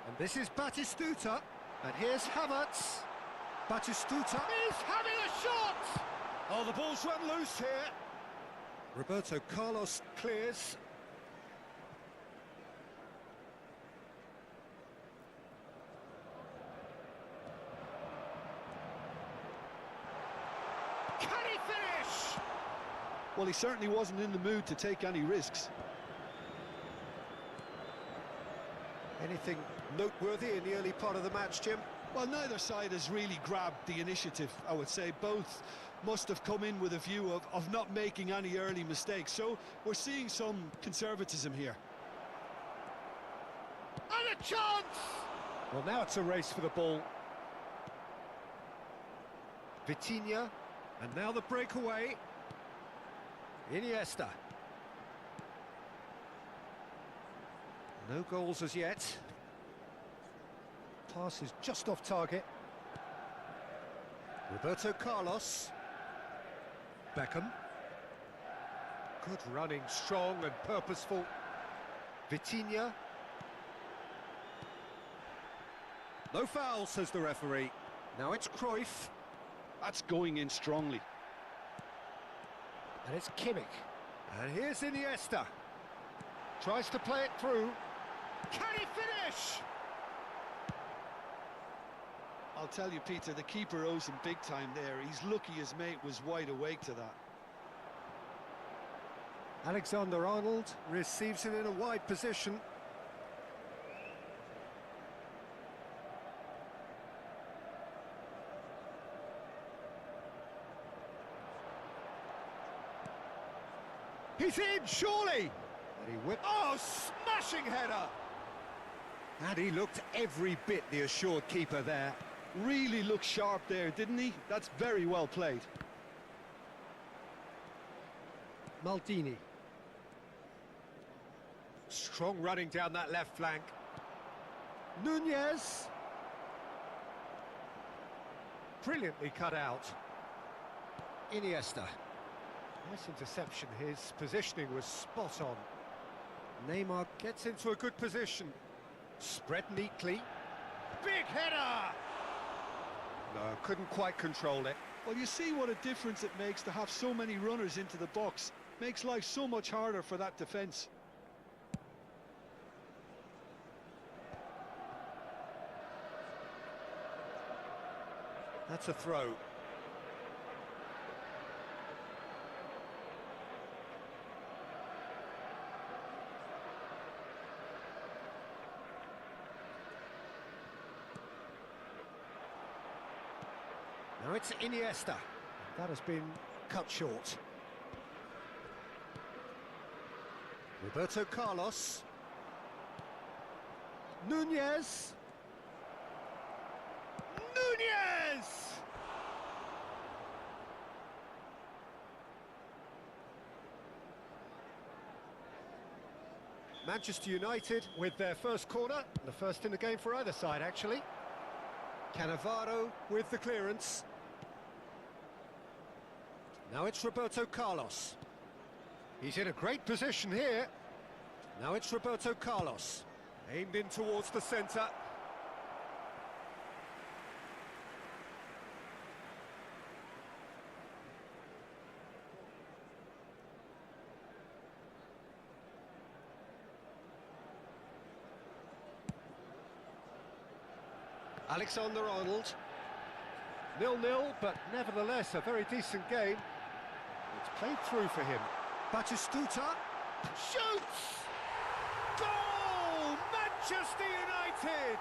Speaker 1: And this is Batistuta. And here's Havertz. Batistuta is having a shot! Oh, the ball's run loose here. Roberto Carlos clears. Can he finish?
Speaker 2: Well, he certainly wasn't in the mood to take any risks.
Speaker 1: Anything noteworthy in the early part of the match, Jim?
Speaker 2: Well, neither side has really grabbed the initiative, I would say. Both must have come in with a view of not making any early mistakes. So we're seeing some conservatism here.
Speaker 1: And a chance! Well, now it's a race for the ball. Vitinha, and now the breakaway. Iniesta. No goals as yet. Pass is just off target. Roberto Carlos. Beckham. Good running, strong and purposeful. Vitinha. No foul, says the referee. Now it's Cruyff.
Speaker 2: That's going in strongly.
Speaker 1: And it's Kimmich. And here's Iniesta. Tries to play it through. Can he finish?
Speaker 2: I'll tell you, Peter, the keeper owes him big time there. He's lucky his mate was wide awake to that.
Speaker 1: Alexander-Arnold receives it in a wide position. He's in, surely! And he whipped. Oh, smashing header! And he looked every bit the assured keeper there.
Speaker 2: Really looked sharp there, didn't he? That's very well played.
Speaker 1: Maldini. Strong running down that left flank. Nunez. Brilliantly cut out. Iniesta. Nice interception. His positioning was spot on. Neymar gets into a good position. Spread neatly. Big header! No, couldn't quite control it.
Speaker 2: Well, you see what a difference it makes to have so many runners into the box. Makes life so much harder for that defence.
Speaker 1: That's a throw. Now it's Iniesta. That has been cut short. Roberto Carlos. Nunez. Nunez! Manchester United with their first corner, the first in the game for either side, actually. Cannavaro with the clearance. Now it's Roberto Carlos. He's in a great position here. Now it's Roberto Carlos. Aimed in towards the centre. Alexander-Arnold. 0-0, but nevertheless a very decent game. It's played through for him. Batistuta shoots! Goal! Manchester United!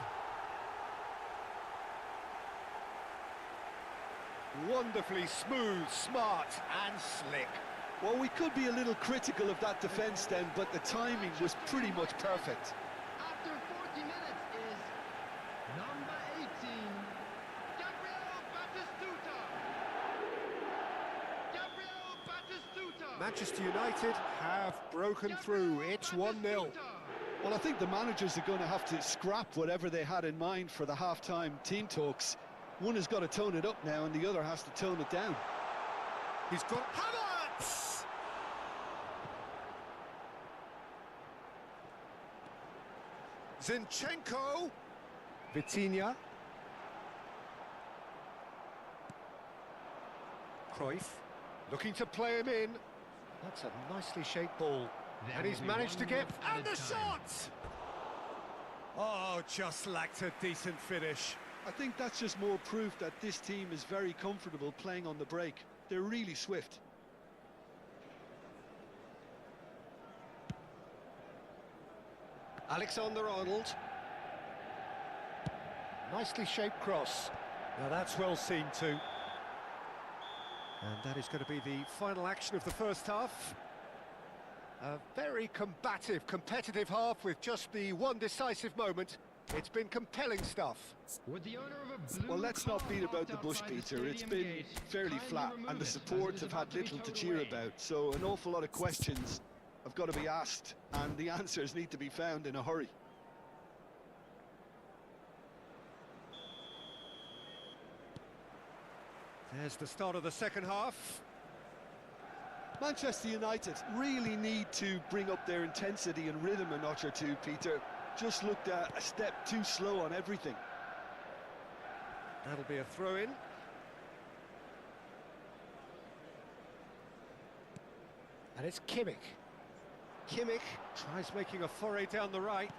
Speaker 1: Wonderfully smooth, smart and slick.
Speaker 2: Well, we could be a little critical of that defence then, but the timing was pretty much perfect.
Speaker 3: After 40 minutes is number 18, Gabriel Batistuta. Gabriel Batistuta.
Speaker 1: Manchester United have broken through. It's 1-0.
Speaker 2: Well, I think the managers are going to have to scrap whatever they had in mind for the half-time team talks. One has got to tone it up now, and the other has to tone it down.
Speaker 1: He's got Havertz! Zinchenko. Vitinha. Cruyff looking to play him in. That's a nicely shaped ball. And he's managed to get... And the shot! Oh, just lacked a decent finish.
Speaker 2: I think that's just more proof that this team is very comfortable playing on the break. They're really swift.
Speaker 1: Alexander-Arnold. Nicely shaped cross. Now that's well seen too. And that is going to be the final action of the first half. A very combative, competitive half with just the one decisive moment. It's been compelling stuff.
Speaker 3: With the owner of a blue
Speaker 2: Well, let's not beat about the
Speaker 3: car
Speaker 2: bush,
Speaker 3: parked outside
Speaker 2: Peter.
Speaker 3: the
Speaker 2: It's
Speaker 3: stadium
Speaker 2: been
Speaker 3: gate,
Speaker 2: fairly
Speaker 3: kindly
Speaker 2: flat,
Speaker 3: remove
Speaker 2: and the
Speaker 3: it, as it
Speaker 2: support
Speaker 3: is
Speaker 2: have
Speaker 3: about
Speaker 2: had
Speaker 3: to be
Speaker 2: little to
Speaker 3: towed
Speaker 2: cheer
Speaker 3: away.
Speaker 2: about. So an awful lot of questions have got to be asked, and the answers need to be found in a hurry.
Speaker 1: There's the start of the second half.
Speaker 2: Manchester United really need to bring up their intensity and rhythm a notch or two, Peter. Just looked a step too slow on everything.
Speaker 1: That'll be a throw-in. And it's Kimmich. Kimmich tries making a foray down the right.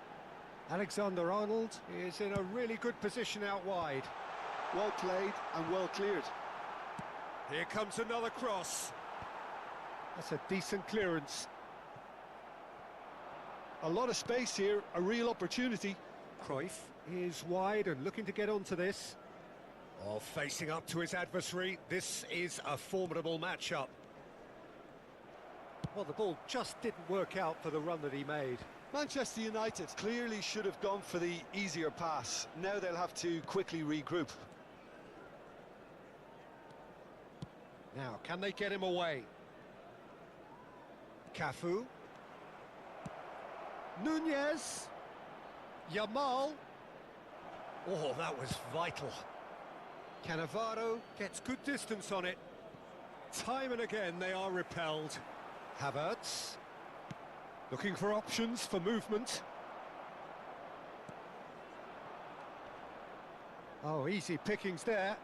Speaker 1: Alexander-Arnold is in a really good position out wide.
Speaker 2: Well played and well cleared.
Speaker 1: Here comes another cross. That's a decent clearance.
Speaker 2: A lot of space here, a real opportunity.
Speaker 1: Cruyff is wide and looking to get onto this. Oh, facing up to his adversary, this is a formidable matchup. Well, the ball just didn't work out for the run that he made.
Speaker 2: Manchester United clearly should have gone for the easier pass. Now they'll have to quickly regroup.
Speaker 1: Now, can they get him away? Cafu. Nunez. Yamal. Oh, that was vital. Cannavaro gets good distance on it. Time and again they are repelled. Havertz. Looking for options for movement. Oh, easy pickings there.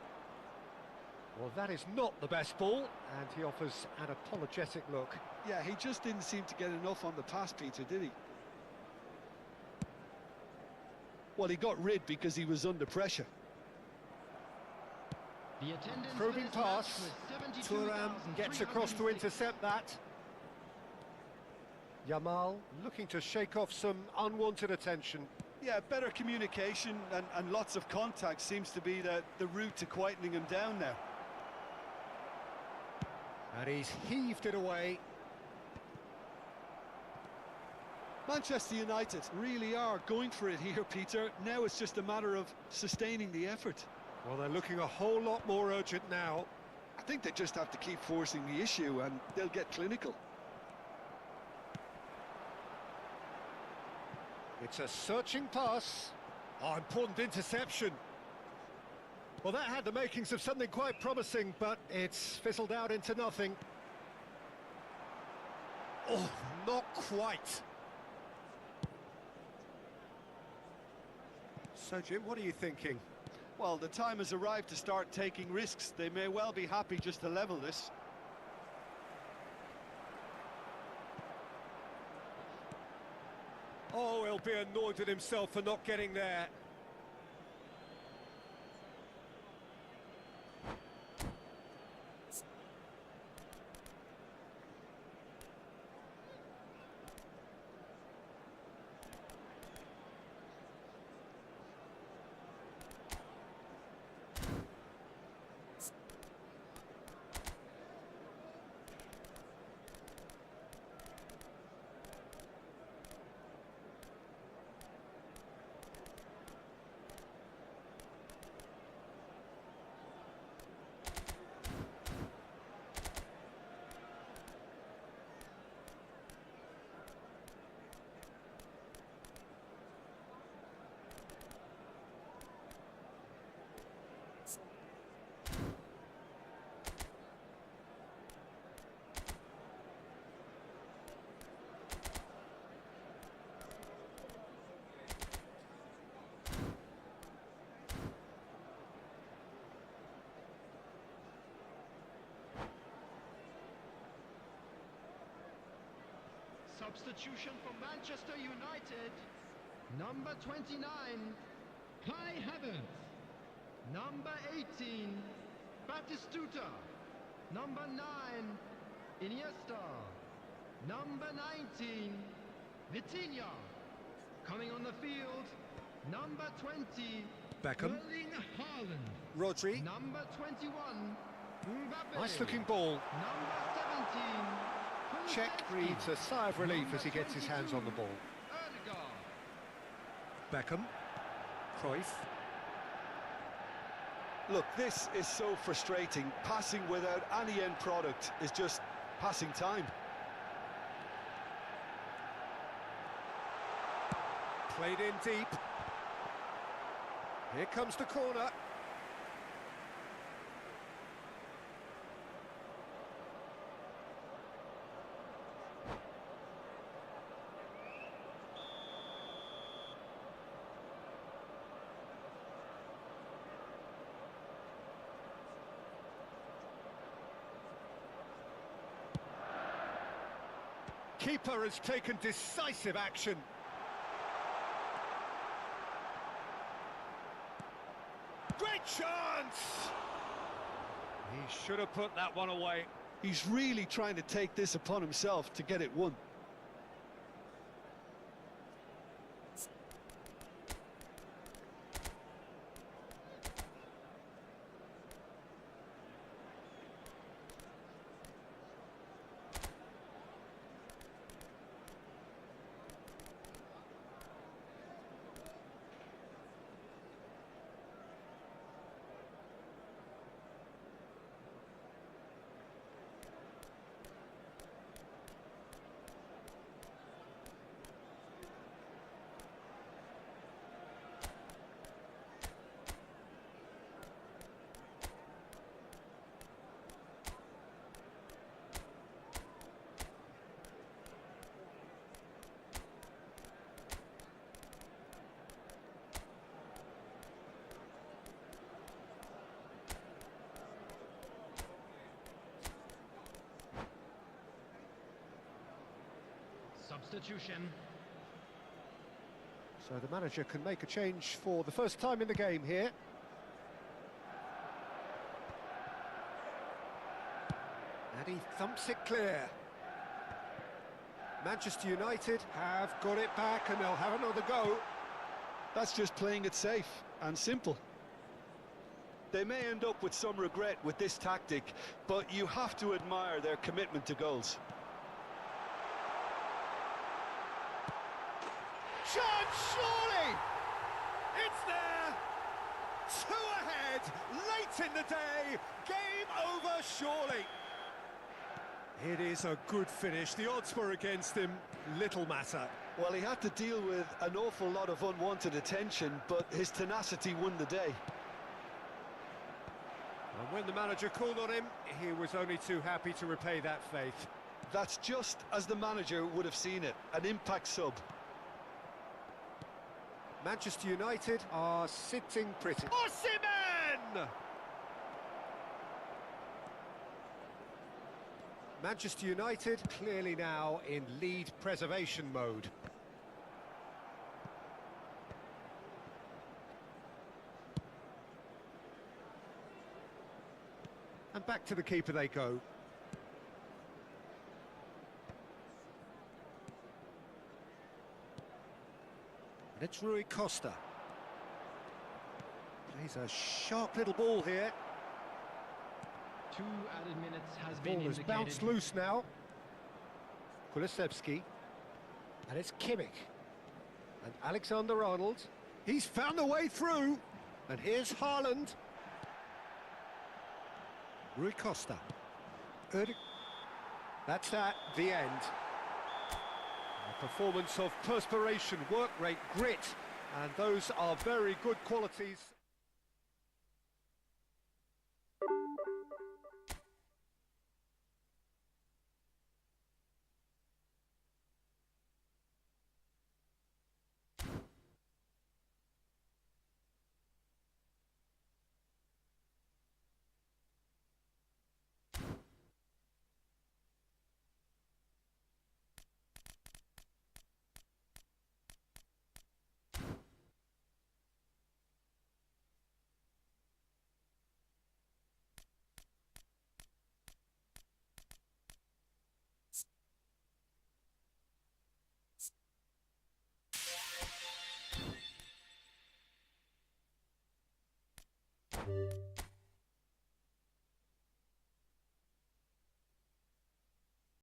Speaker 1: Well, that is not the best ball, and he offers an apologetic look.
Speaker 2: Yeah, he just didn't seem to get enough on the pass, Peter, did he? Well, he got rid because he was under pressure.
Speaker 3: The attendance for
Speaker 1: Probing
Speaker 3: this
Speaker 1: pass.
Speaker 3: match was
Speaker 1: Thuram gets across to
Speaker 3: 72,306.
Speaker 1: intercept that. Yamal looking to shake off some unwanted attention.
Speaker 2: Yeah, better communication and lots of contact seems to be the route to quietening him down now.
Speaker 1: And he's heaved it away.
Speaker 2: Manchester United really are going for it here, Peter. Now it's just a matter of sustaining the effort.
Speaker 1: Well, they're looking a whole lot more urgent now.
Speaker 2: I think they just have to keep forcing the issue and they'll get clinical.
Speaker 1: It's a searching pass. Oh, important interception. Well, that had the makings of something quite promising, but it's fizzled out into nothing. Oh, not quite. So, Jim, what are you thinking?
Speaker 2: Well, the time has arrived to start taking risks. They may well be happy just to level this.
Speaker 1: Oh, he'll be annoyed at himself for not getting there.
Speaker 3: Substitution for Manchester United. Number 29, Kai Havertz. Number 18, Batistuta. Number 9, Iniesta. Number 19, Vitinha. Coming on the field, number 20,
Speaker 6: Beckham.
Speaker 3: Erling Haaland.
Speaker 6: Rodri.
Speaker 3: Number 21, Mbappe.
Speaker 1: Nice looking ball.
Speaker 3: Number 17,
Speaker 1: Czech
Speaker 3: Kulusevski.
Speaker 1: breathes a sigh of relief as he gets his hands on the ball.
Speaker 3: Ødegaard.
Speaker 6: Beckham. Cruyff.
Speaker 2: Look, this is so frustrating. Passing without any end product is just passing time.
Speaker 1: Played in deep. Here comes the corner. Keeper has taken decisive action. Great chance! He should have put that one away.
Speaker 2: He's really trying to take this upon himself to get it won.
Speaker 3: Substitution.
Speaker 1: So the manager can make a change for the first time in the game here. And he thumps it clear. Manchester United have got it back and they'll have another go.
Speaker 2: That's just playing it safe and simple. They may end up with some regret with this tactic, but you have to admire their commitment to goals.
Speaker 1: Chance, surely! It's there! Two ahead, late in the day, game over surely. It is a good finish, the odds were against him, little matter.
Speaker 2: Well, he had to deal with an awful lot of unwanted attention, but his tenacity won the day.
Speaker 1: And when the manager called on him, he was only too happy to repay that faith.
Speaker 2: That's just as the manager would have seen it, an impact sub.
Speaker 1: Manchester United are sitting pretty. Osimhen! Manchester United clearly now in lead preservation mode. And back to the keeper they go. And it's Rui Costa. Plays a sharp little ball here.
Speaker 3: 2 added minutes has
Speaker 1: The
Speaker 3: been
Speaker 1: ball has
Speaker 3: indicated.
Speaker 1: bounced loose now. Kulusevski. And it's Kimmich. And Alexander-Arnold. He's found a way through. And here's Haaland. Rui Costa. That's that, the end. A performance of perspiration, work rate, grit, and those are very good qualities.